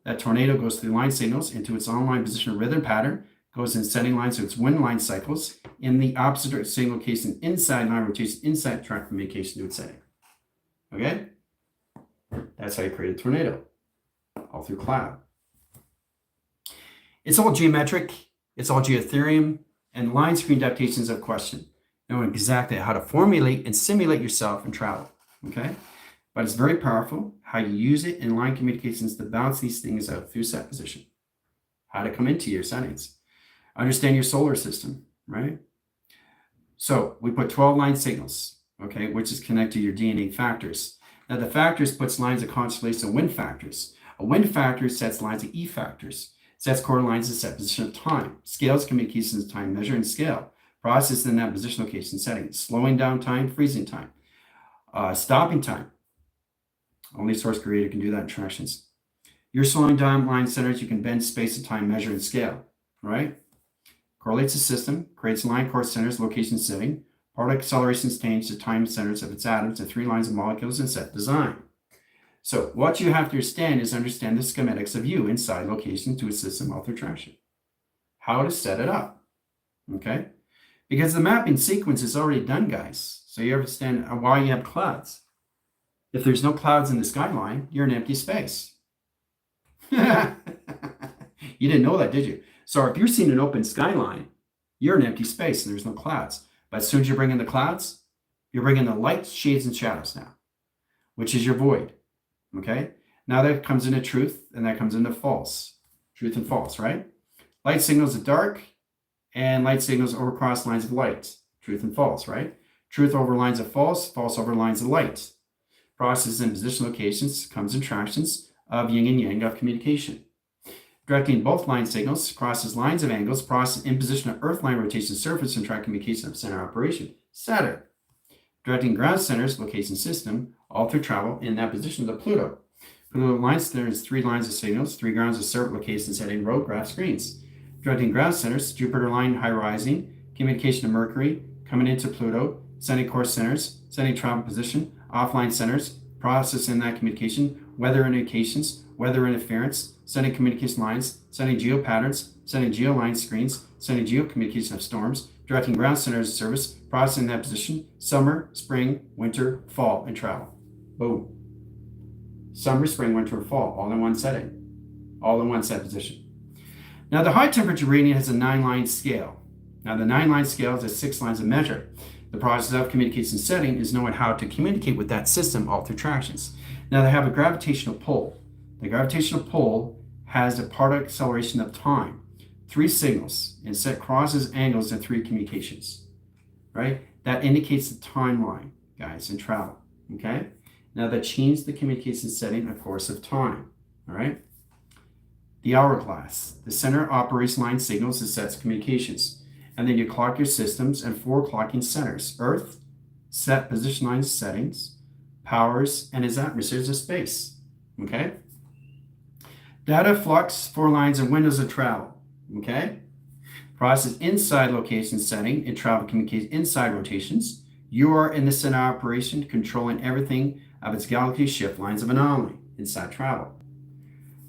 That tornado goes through line signals into its online position rhythm pattern, goes in setting lines, so it's wind line cycles in the opposite signal location inside line rotation, inside track communication to its setting. Okay? That's how you create a tornado, all through cloud. It's all geometric, it's all geotherium, and line screen adaptations of question, knowing exactly how to formulate and simulate yourself and travel. Okay? But it's very powerful how you use it in line communications to balance these things out through set position. How to come into your settings. Understand your solar system, right? So we put 12 line signals, okay, which is connected to your DNA factors. Now the factors puts lines of constellation of wind factors. A wind factor sets lines of E factors, sets core lines of set position of time, scales communications time, measure and scale, process in that position location setting, slowing down time, freezing time, stopping time. Only source creator can do that in tractions. You're slowing down line centers, you can bend space and time, measure and scale, right? Correlates the system, creates line course centers, location setting, particle accelerations change the time centers of its atoms to 3 lines of molecules and set design. So what you have to understand is understand the schematics of you inside location to a system all through traction. How to set it up, okay? Because the mapping sequence is already done, guys. So you understand why you have clouds. If there's no clouds in the skyline, you're in empty space. You didn't know that, did you? So if you're seeing an open skyline, you're in empty space and there's no clouds. But as soon as you bring in the clouds, you're bringing the lights, shades, and shadows now, which is your void. Okay? Now that comes into truth, and that comes into false. Truth and false, right? Light signals the dark, and light signals over cross lines of light. Truth and false, right? Truth over lines of false, false over lines of light. Process and position locations comes in tractions of yin and yang of communication. Directing both line signals crosses lines of angles, process imposition of earth line rotation surface and track communication of center operation. Saturn. Directing ground centers, location system, all through travel in that position to Pluto. Pluto lines, there's 3 lines of signals, 3 grounds of cert, location setting, road, graph, screens. Directing ground centers, Jupiter line, high rising, communication to Mercury, coming into Pluto, sending course centers, sending travel position, offline centers, process in that communication, weather indications, weather interference, sending communication lines, sending geo patterns, sending geo line screens, sending geo communication of storms, directing ground centers service, processing that position, summer, spring, winter, fall, and travel. Boom. Summer, spring, winter, fall, all in one setting, all in one set position. Now, the high temperature reading has a 9-line scale. Now, the 9-line scale is 6 lines of measure. The process of communication setting is knowing how to communicate with that system all through tractions. Now, they have a gravitational pull. The gravitational pull has a particle acceleration of time. 3 signals and set crosses angles in 3 communications, right? That indicates the timeline, guys, in travel, okay? Now, that changes the communication setting a course of time, all right? The hourglass, the center operation line signals and sets communications. And then you clock your systems and 4 clocking centers: Earth, set position lines settings, powers, and its atmospheres of space. Okay? Data flux, 4 lines and windows of travel. Okay? Process inside location setting and travel communicates inside rotations. You are in the center operation controlling everything of its galaxy shift lines of anomaly inside travel.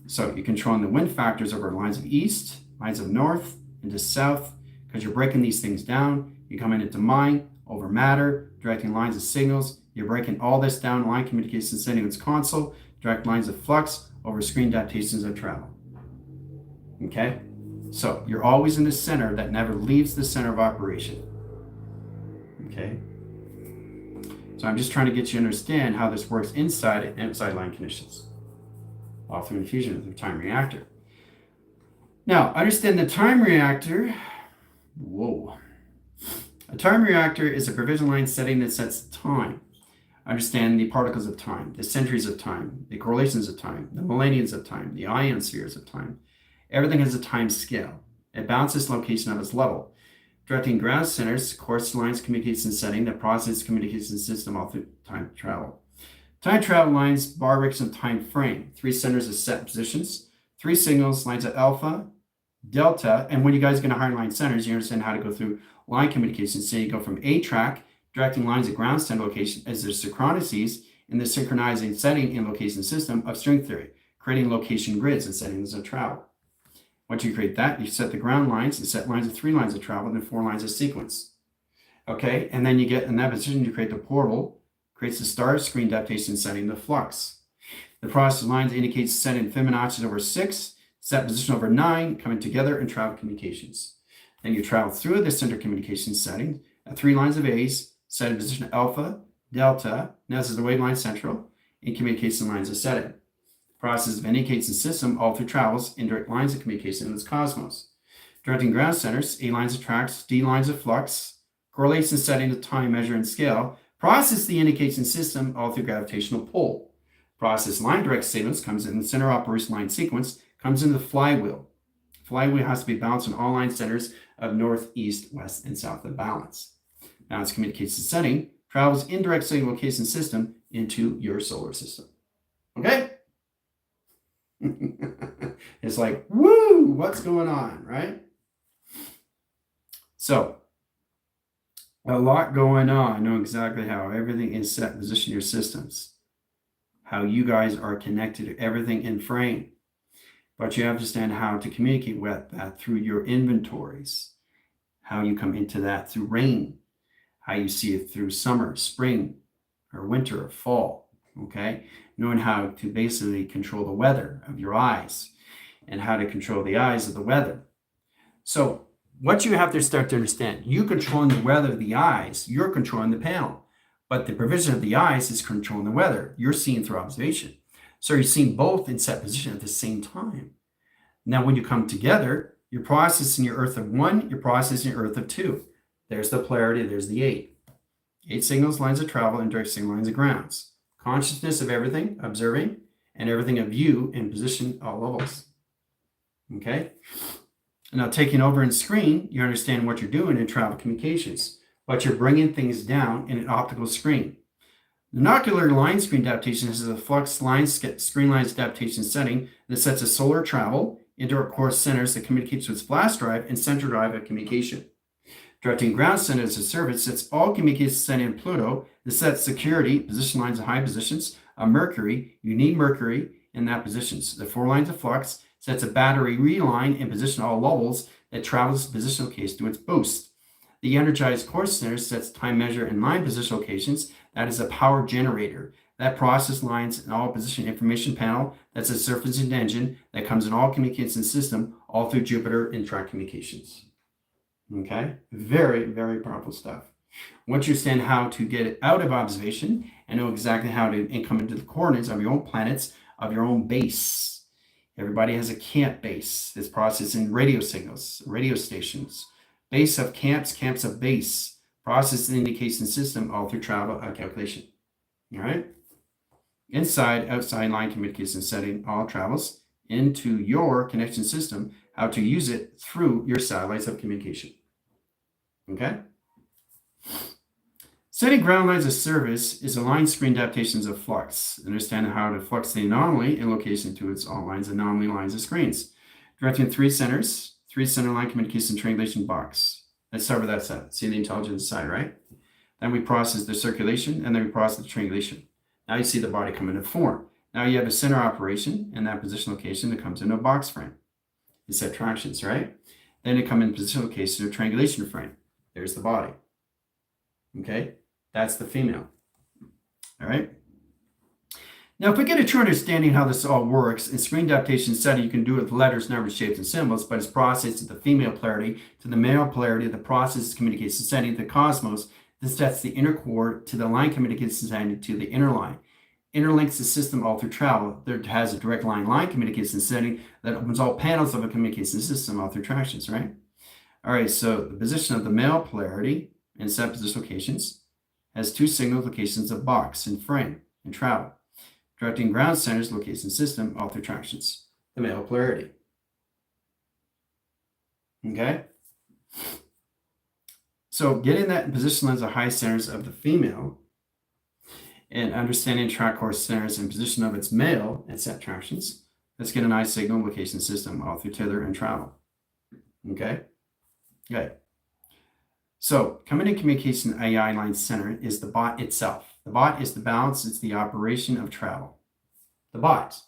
So you're controlling the wind factors over lines of east, lines of north, into south, because you're breaking these things down. You're coming into mind, over matter, directing lines of signals. You're breaking all this down, line communication setting its console, direct lines of flux over screen adaptations of travel. Okay? So you're always in the center that never leaves the center of operation. Okay? So I'm just trying to get you to understand how this works inside and outside line conditions, all through infusion of the time reactor. Now, understand the time reactor. Whoa. A time reactor is a provision line setting that sets time. Understand the particles of time, the centuries of time, the correlations of time, the millenniums of time, the ionospheres of time. Everything has a time scale. It balances location of its level. Directing ground centers, course lines, communication setting that process communication system all through time travel. Time travel lines, bar breaks, and time frame. 3 centers of set positions, 3 signals, lines of alpha, delta, and when you guys get to higher line centers, you understand how to go through line communication. So you go from A track, directing lines of ground center location as their synchronicities in the synchronizing setting and location system of string theory, creating location grids and settings of travel. Once you create that, you set the ground lines, you set lines of 3 lines of travel, and then 4 lines of sequence. Okay, and then you get in that position, you create the portal, creates the star screen adaptation setting, the flux. The process lines indicates setting Fibonacci over 6, set position over 9, coming together and travel communications. Then you travel through the center communication setting at 3 lines of A's, set in position alpha, delta, now this is the waveline central, and communication lines of setting. Process of indicates the system all through travels, indirect lines of communication in its cosmos. Directing ground centers, A lines of tracks, D lines of flux, correlation setting the time, measure, and scale. Process the indication system all through gravitational pull. Process line direct signals comes in the center operation line sequence, comes in the flywheel. Flywheel has to be balanced on all line centers of north, east, west, and south of balance. Balance communication setting travels indirect signal location system into your solar system. Okay? It's like, woo, what's going on, right? So, a lot going on. I know exactly how everything is set, position your systems, how you guys are connected to everything in frame. But you have to understand how to communicate with that through your inventories, how you come into that through rain, how you see it through summer, spring, or winter, or fall, okay? Knowing how to basically control the weather of your eyes and how to control the eyes of the weather. So what you have to start to understand, you controlling the weather of the eyes, you're controlling the panel. But the provision of the eyes is controlling the weather. You're seeing through observation. So you're seeing both in set position at the same time. Now, when you come together, you're processing your Earth of 1, you're processing your Earth of 2. There's the polarity, there's the 8. 8 signals, lines of travel, and direct signal lines of grounds. Consciousness of everything, observing, and everything of you in position, all levels. Okay? Now, taking over in screen, you understand what you're doing in travel communications, but you're bringing things down in an optical screen. The binocular line screen adaptation is a flux line screen lines adaptation setting that sets a solar travel into our core centers that communicates with flash drive and central drive of communication. Directing ground center as a service sets all communications sent in Pluto that sets security, position lines of high positions of Mercury. You need Mercury in that positions. The 4 lines of flux sets a battery reline in position all levels that travels the positional case to its boost. The energized core center sets time measure and line position locations. That is a power generator. That process lines in all position information panel. That's a surfacing engine that comes in all communication system, all through Jupiter and track communications. Okay, very, very powerful stuff. Once you understand how to get it out of observation and know exactly how to come into the coordinates of your own planets, of your own base. Everybody has a camp base that's processing radio signals, radio stations. Base of camps, camps of base. Process and indication system all through travel calculation. All right. Inside, outside line communication setting all travels into your connection system, how to use it through your satellites of communication. Okay. Setting ground lines of service is a line screen adaptations of flux. Understanding how to flux the anomaly in location to its all lines, anomaly lines of screens. Directing 3 centers, 3 center line communication triangulation box. Let's start with that side. See the intelligence side, right? Then we process the circulation, and then we process the triangulation. Now you see the body come into form. Now you have a center operation in that position location that comes into a box frame. You set tractions, right? Then it comes in position location of triangulation frame. There's the body. Okay, that's the female. All right. Now, if we get a true understanding how this all works, in screen adaptation setting, you can do it with letters, numbers, shapes, and symbols, but it's processed at the female polarity to the male polarity of the process communication setting, the cosmos. This sets the inner core to the line communication setting to the inner line. Interlinks the system all through travel. There has a direct line communication setting that opens all panels of a communication system all through tractions, right? All right, so the position of the male polarity in set position locations has 2 signal locations of box and frame and travel. Directing ground centers location system all through tractions. The male polarity. Okay? So getting that in position lines of high centers of the female and understanding track course centers and position of its male and set tractions, let's get an eye signal location system all through tether and travel. Okay? Okay. So coming in communication AI line center is the bot itself. The bot is the balance, it's the operation of travel. The bot.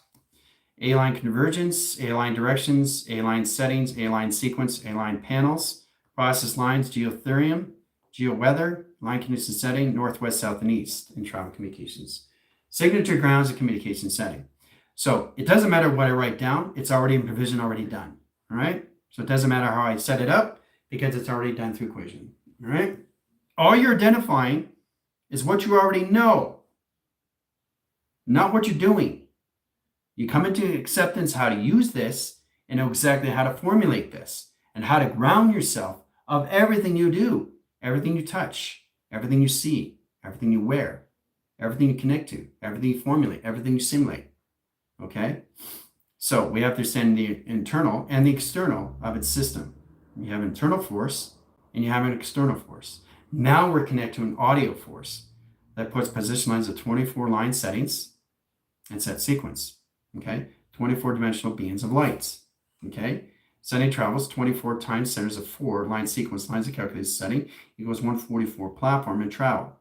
A-line convergence, A-line directions, A-line settings, A-line sequence, A-line panels, process lines, geotherium, geo-weather, line communication setting, northwest, south, and east in travel communications. Signature grounds and communication setting. So it doesn't matter what I write down, it's already in provision, already done. All right? So it doesn't matter how I set it up because it's already done through equation. All right? All you're identifying is what you already know, not what you're doing. You come into acceptance how to use this and know exactly how to formulate this and how to ground yourself of everything you do, everything you touch, everything you see, everything you wear, everything you connect to, everything you formulate, everything you simulate. Okay? So we have to understand the internal and the external of its system. You have internal force and you have an external force. Now we're connected to an audio force that puts position lines of 24 line settings and set sequence. Okay, 24 dimensional beams of lights. Okay, setting travels 24 times centers of 4 line sequence lines of calculated setting equals 144 platform and travel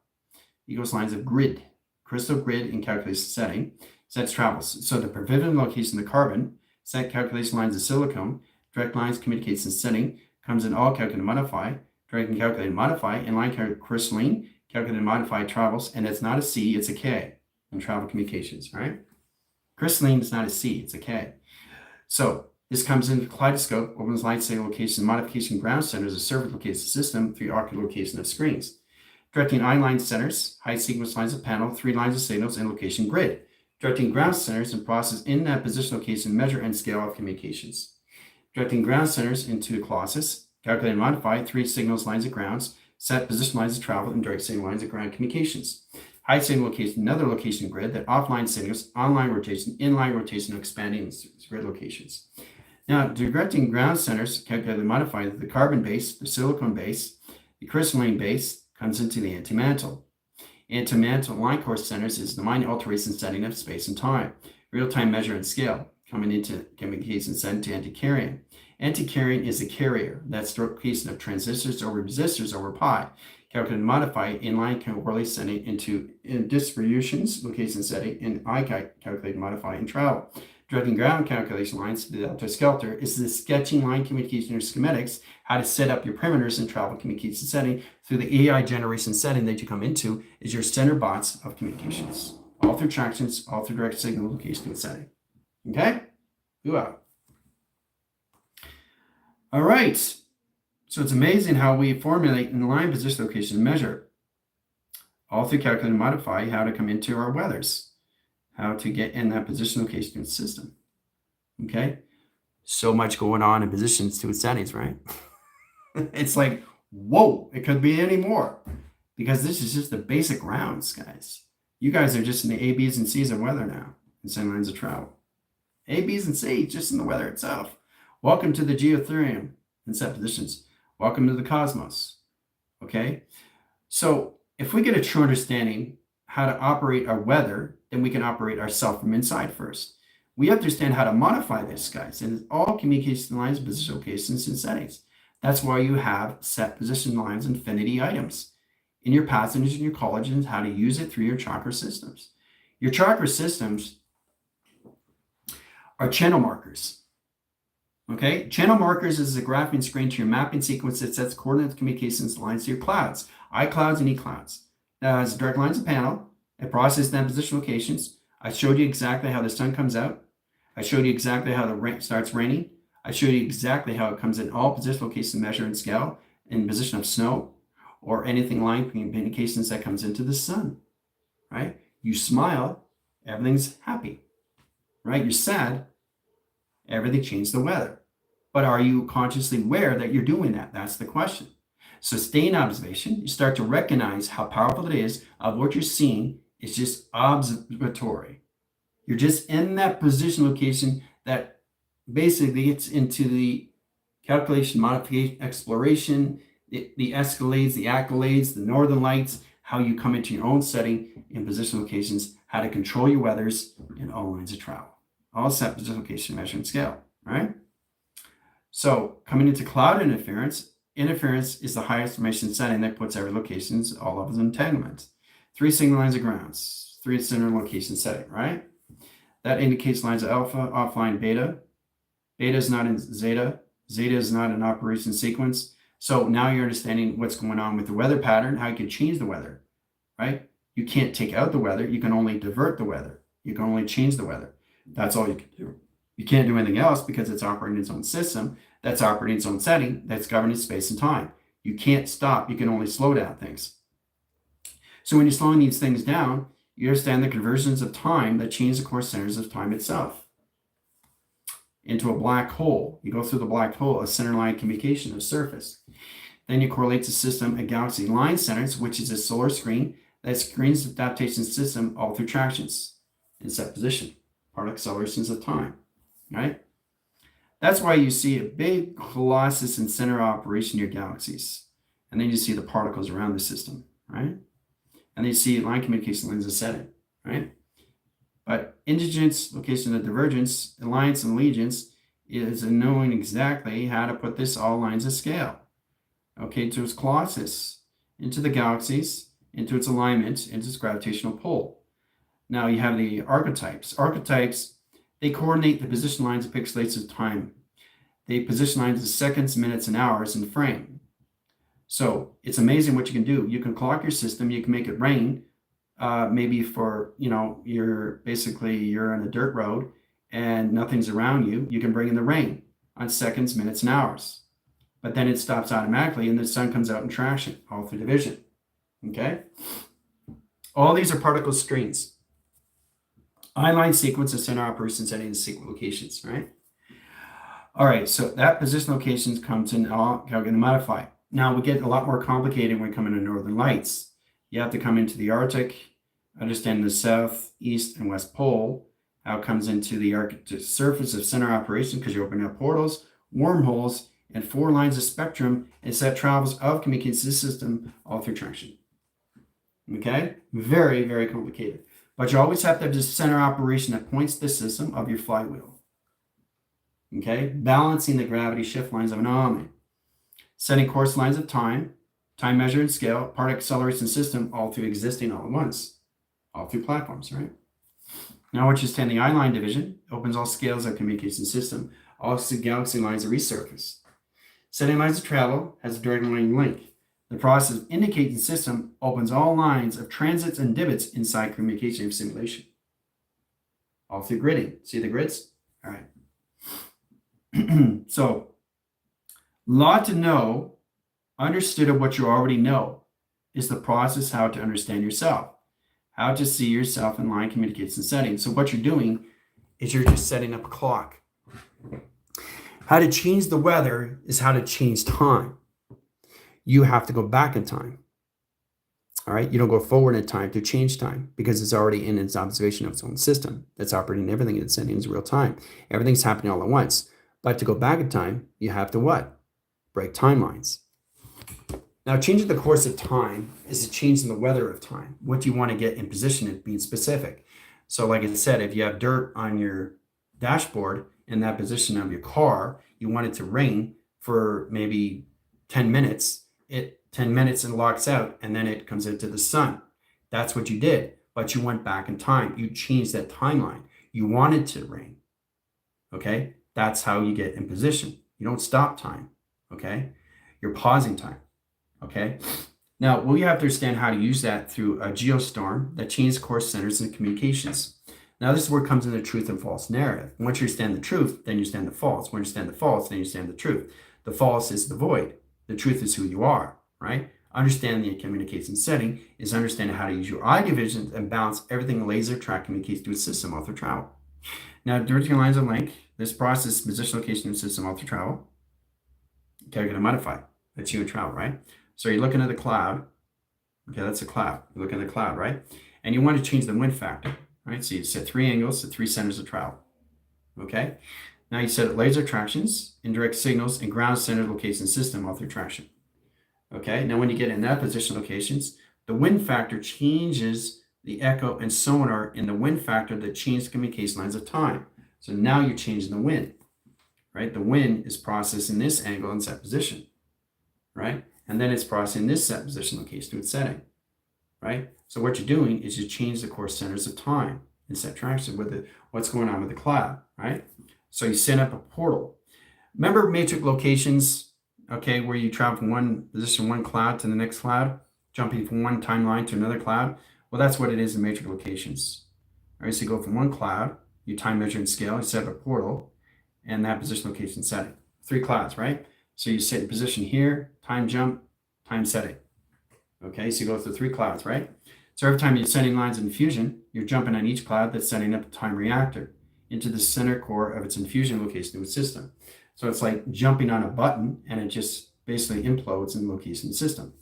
equals lines of grid, crystal grid in calculation setting sets travels. So the provision location of the carbon set calculation lines of silicon direct lines communication setting comes in all calculate and modify direct and calculate and modify and line crystalline calculate and modify travels, and it's not a C, it's a K in travel communications, right? Crystalline is not a C, it's a K. So This comes into kaleidoscope, opens light signal location, modification ground centers, a surface location system, 3 ocular location of screens. Directing I-line centers, high sequence lines of panel, 3 lines of signals, and location grid. Directing ground centers and process in that position, location, measure, and scale of communications. Directing ground centers into Colossus, calculate and modify 3 signals, lines of grounds, set position lines of travel, and direct signal lines of ground communications. High signal location, another location grid, that offline signals, online rotation, inline rotation, expanding grid locations. Now, directing ground centers, calculate and modify the carbon base, the silicon base, the crystalline base comes into the antimantle. Antimantle line course centers is the line alteration setting of space and time. Real-time measure and scale coming into communication setting to anticarrion. Anticarrion is a carrier. That's the location of transistors over resistors over pi. Calculate and modify inline correlate setting into distributions, location setting, and I calculate and modify and travel. Directing ground calculation lines to the delta skelter is the sketching line communication or schematics, how to set up your perimeters and travel communication setting through the AI generation setting that you come into is your center bots of communications. All through tractions, all through direct signal location and setting. Okay? Ooh-ah. All right. So it's amazing how we formulate in line position location and measure. All through calculate and modify how to come into our weathers. How to get in that position location and system. Okay? So much going on in positions to its settings, right? It's like, whoa, it could be any more. Because this is just the basic rounds, guys. You guys are just in the A, B's, and C's of weather now. And send lines of travel. A, B's, and C, just in the weather itself. Welcome to the geotherium and set positions. Welcome to the cosmos. Okay? So if we get a true understanding how to operate our weather, then we can operate ourselves from inside first. We understand how to modify this, guys, and it's all communication lines, position locations, and settings. That's why you have set position lines, infinity items in your passages and your collagens, how to use it through your chakra systems. Your chakra systems are channel markers. Okay, channel markers is a graphing screen to your mapping sequence that sets coordinate communications lines to your clouds, I clouds and E clouds. Now, it has direct lines of panel. It processes them position locations. I showed you exactly how the sun comes out. I showed you exactly how the rain starts raining. I showed you exactly how it comes in all position locations, measure and scale in position of snow or anything line communications that comes into the sun, right? You smile, everything's happy, right? You're sad, everything changed the weather. But are you consciously aware that you're doing that? That's the question. So stay in observation. You start to recognize how powerful it is of what you're seeing is just observatory. You're just in that position location that basically gets into the calculation, modification, exploration, the escalades, the accolades, the northern lights, how you come into your own setting in position locations, how to control your weathers in all lines of travel. All set position location, measure, and scale, right? So coming into cloud interference, interference is the highest information setting that puts every locations, all of its entanglements. 3 signal lines of grounds, 3 center location setting, right? That indicates lines of alpha, offline, beta. Beta is not in zeta. Zeta is not an operation sequence. So now you're understanding what's going on with the weather pattern, how you can change the weather, right? You can't take out the weather. You can only divert the weather. You can only change the weather. That's all you can do. You can't do anything else because it's operating its own system. That's operating its own setting. That's governing space and time. You can't stop. You can only slow down things. So when you're slowing these things down, you understand the conversions of time that change the core centers of time itself into a black hole. You go through the black hole, a center line communication, a surface. Then you correlate the system a galaxy line centers, which is a solar screen that screens the adaptation system all through tractions in set position, part of accelerations of time, right? That's why you see a big colossus in center operation in your galaxies. And then you see the particles around the system, right? And then you see line communication lines of setting, right? But indigence, location of divergence, alliance, and allegiance is knowing exactly how to put this all lines of scale, okay, to its colossus, into the galaxies, into its alignment, into its gravitational pull. Now you have the archetypes. Archetypes, they coordinate the position lines of pixelates of time. They position lines of seconds, minutes, and hours in frame. So it's amazing what you can do. You can clock your system. You can make it rain. Maybe for, you're in a dirt road and nothing's around you, you can bring in the rain on seconds, minutes, and hours. But then it stops automatically and the sun comes out in traction all through division. Okay? All these are particle streams. I-line sequence of center operation setting and sequence locations, right? All right, so that position locations comes in all going to modify. Now we get a lot more complicated when we come into northern lights. You have to come into the Arctic, understand the south, east, and west pole, how it comes into the Arctic surface of center operation because you open up portals, wormholes, and 4 lines of spectrum and set travels of communication system all through traction. Okay? Very, very complicated. But you always have to have this center operation that points the system of your flywheel. Okay? Balancing the gravity shift lines of an anomaly. Setting course lines of time measure and scale, particle acceleration system, all through existing all at once. All through platforms, right? Now, once you stand the I-line division, opens all scales of communication system. All galaxy lines are resurfaced. Setting lines of travel has a direct line link. The process of indicating system opens all lines of transits and divots inside communication simulation. All through gridding. See the grids? All right. So, lot to know, understood of what you already know, is the process how to understand yourself, how to see yourself in line communication settings. So what you're doing is you're just setting up a clock. How to change the weather is how to change time. You have to go back in time. All right. You don't go forward in time to change time because it's already in its observation of its own system that's operating everything it's sending in real time. Everything's happening all at once. But to go back in time, you have to what? Break timelines. Now, changing the course of time is a change in the weather of time. What do you want to get in position and being specific? So like I said, if you have dirt on your dashboard in that position of your car, you want it to rain for maybe 10 minutes. 10 minutes and locks out, and then it comes into the sun. That's what you did, but you went back in time. You changed that timeline. You wanted to rain, okay? That's how you get in position. You don't stop time, okay? You're pausing time, okay? Now, we have to understand how to use that through a geostorm that changes course centers and communications. Now, this is where it comes in the truth and false narrative. Once you understand the truth, then you understand the false. When you understand the false, then you understand the truth. The false is the void. The truth is who you are, right? Understanding the communication setting is understanding how to use your I divisions and balance everything laser track communicates to a system all through travel. Now, directing lines of link, this process, position, location, and system all through travel. Okay, you're going to modify. That's you in travel, right? So you're looking at the cloud. Okay, that's a cloud. You're looking at the cloud, right? And you want to change the wind factor, right? So you set 3 angles to 3 centers of travel. Okay? Now you set laser tractions, indirect signals, and ground center location system all through traction. Okay? Now when you get in that position locations, the wind factor changes the echo and sonar in the wind factor that changes communication lines of time. So now you're changing the wind, right? The wind is processing this angle in set position, right? And then it's processing this set position location to its setting, right? So what you're doing is you change the course centers of time in set traction with what's going on with the cloud, right? So you set up a portal. Remember matrix locations, okay, where you travel from one position, one cloud to the next cloud, jumping from one timeline to another cloud? Well, that's what it is in matrix locations. All right, so you go from one cloud, you time measure and scale, you set up a portal, and that position location setting. 3 clouds, right? So you set your position here, time jump, time setting. Okay, so you go through 3 clouds, right? So every time you're setting lines in fusion, you're jumping on each cloud that's setting up a time reactor into the center core of its infusion location to its system. So it's like jumping on a button and it just basically implodes in the location system.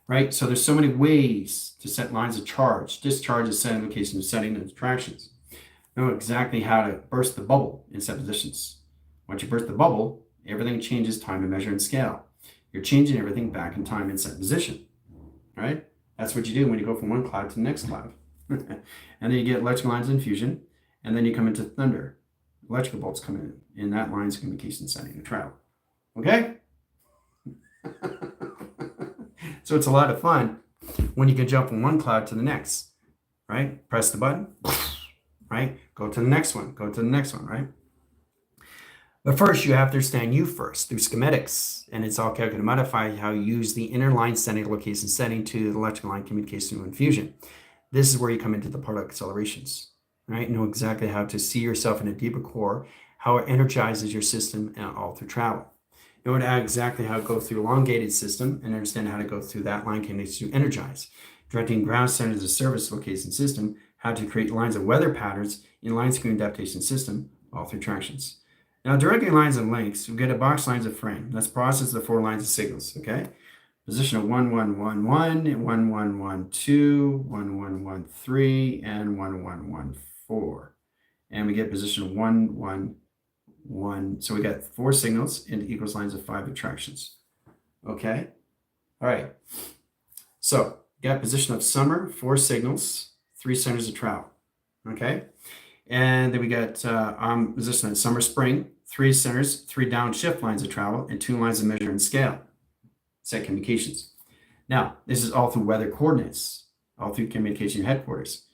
Right? So there's so many ways to set lines of charge. Discharge is setting location of setting and attractions. Know exactly how to burst the bubble in set positions. Once you burst the bubble, everything changes time to measure and scale. You're changing everything back in time in set position. Right? That's what you do when you go from one cloud to the next cloud. And then you get electrical lines in fusion. And then you come into thunder. Electrical bolts come in that line's communication setting to travel. Okay? So it's a lot of fun when you can jump from one cloud to the next, right? Press the button, right? Go to the next one, go to the next one, right? But first, you have to understand you first through schematics. And it's all calculated to modify how you use the inner line setting location setting to the electrical line communication and fusion. This is where you come into the particle accelerations. right? Know exactly how to see yourself in a deeper core, how it energizes your system and all through travel. Know exactly how to go through elongated system and understand how to go through that line connection to energize. Directing ground centers of service location system, how to create lines of weather patterns in line screen adaptation system, all through tractions. Now, directing lines and links, we get a box lines of frame. Let's process the 4 lines of signals, okay? Position of 1, 1, 1, 1, 1, 1, 1, 2, 1, 1, 1, 3, and 1, 1, 1, 4. And we get position of 1, 1, 1. So we got 4 signals and equals lines of 5 attractions. Okay? All right. So got position of summer, 4 signals, 3 centers of travel. Okay? And then we got position of summer, spring, 3 centers, 3 downshift lines of travel, and 2 lines of measure and scale. Set communications. Now, this is all through weather coordinates, all through communication headquarters.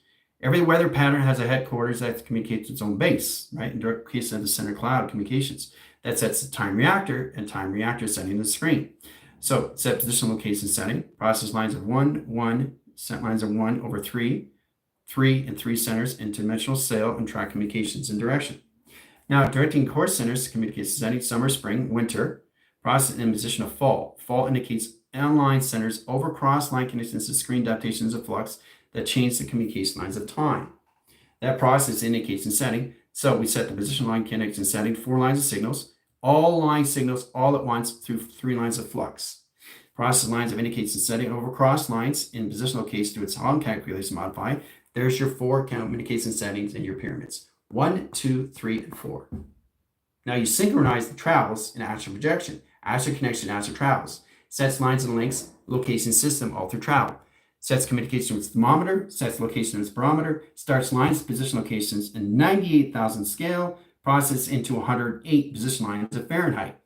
Every weather pattern has a headquarters that communicates its own base, right? In direct case of the center cloud communications. That sets the time reactor and time reactor setting the screen. So set position location setting, process lines of 1, 1, set lines of 1 over 3, 3 and 3 centers, and dimensional sail and track communications and direction. Now, directing core centers communicates setting summer, spring, winter, process in position of fall. Fall indicates on-line centers over cross-line connections to screen adaptations of flux that change the communication lines of time. That process indicates in setting. So we set the position line connection setting, 4 lines of signals, all line signals all at once through 3 lines of flux. Process lines of indicates in setting over cross lines in position location to its Hong calculation modify. There's your 4 communication settings in your pyramids. 1, 2, 3, and 4. Now you synchronize the travels in astral projection, astral connection, astral travels. Sets lines and links, location system all through travel. Sets communication with thermometer, sets location with barometer, starts lines, position locations in 98,000 scale, process into 108 position lines of Fahrenheit.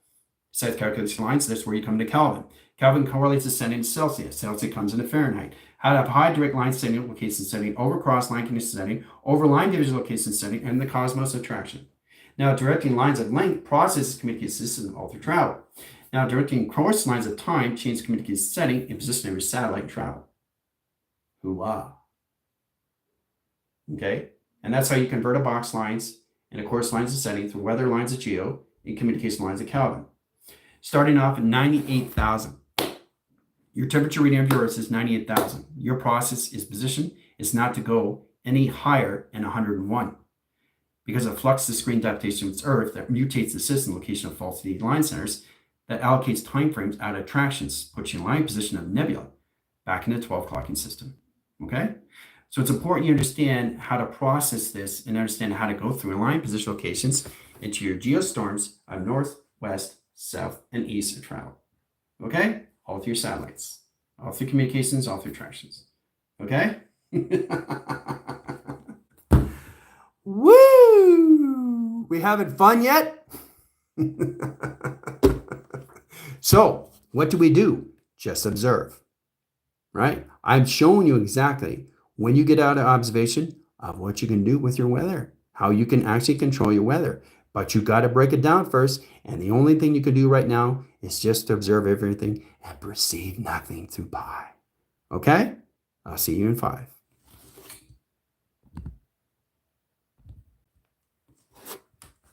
Sets calculation lines, that's where you come to Kelvin. Kelvin correlates ascending to Celsius. Celsius comes into Fahrenheit. How to have high direct line setting, location setting, over cross line condition setting, over line division location setting, and the cosmos attraction. Now, directing lines of length processes communication system all through travel. Now, directing cross lines of time changes communication setting and position of your satellite travel. Hoo-ah. Okay, and that's how you convert a box lines and of course lines of setting through weather lines of geo and communication lines of Kelvin. Starting off at 98,000. Your temperature reading of yours is 98,000. Your process is position is not to go any higher than 101. Because of flux the screen adaptation of its Earth that mutates the system location of falsity line centers that allocates time frames out of attractions, puts you in line position of nebula back in the 12 clocking system. Okay? So it's important you understand how to process this and understand how to go through align position locations into your geostorms of north, west, south, and east of travel. Okay? All through your satellites, all through communications, all through attractions. Okay? Woo! We having fun yet? So, what do? Just observe. Right? I'm showing you exactly when you get out of observation of what you can do with your weather, how you can actually control your weather. But you got to break it down first. And the only thing you can do right now is just to observe everything and perceive nothing through pi. Okay? I'll see you in 5.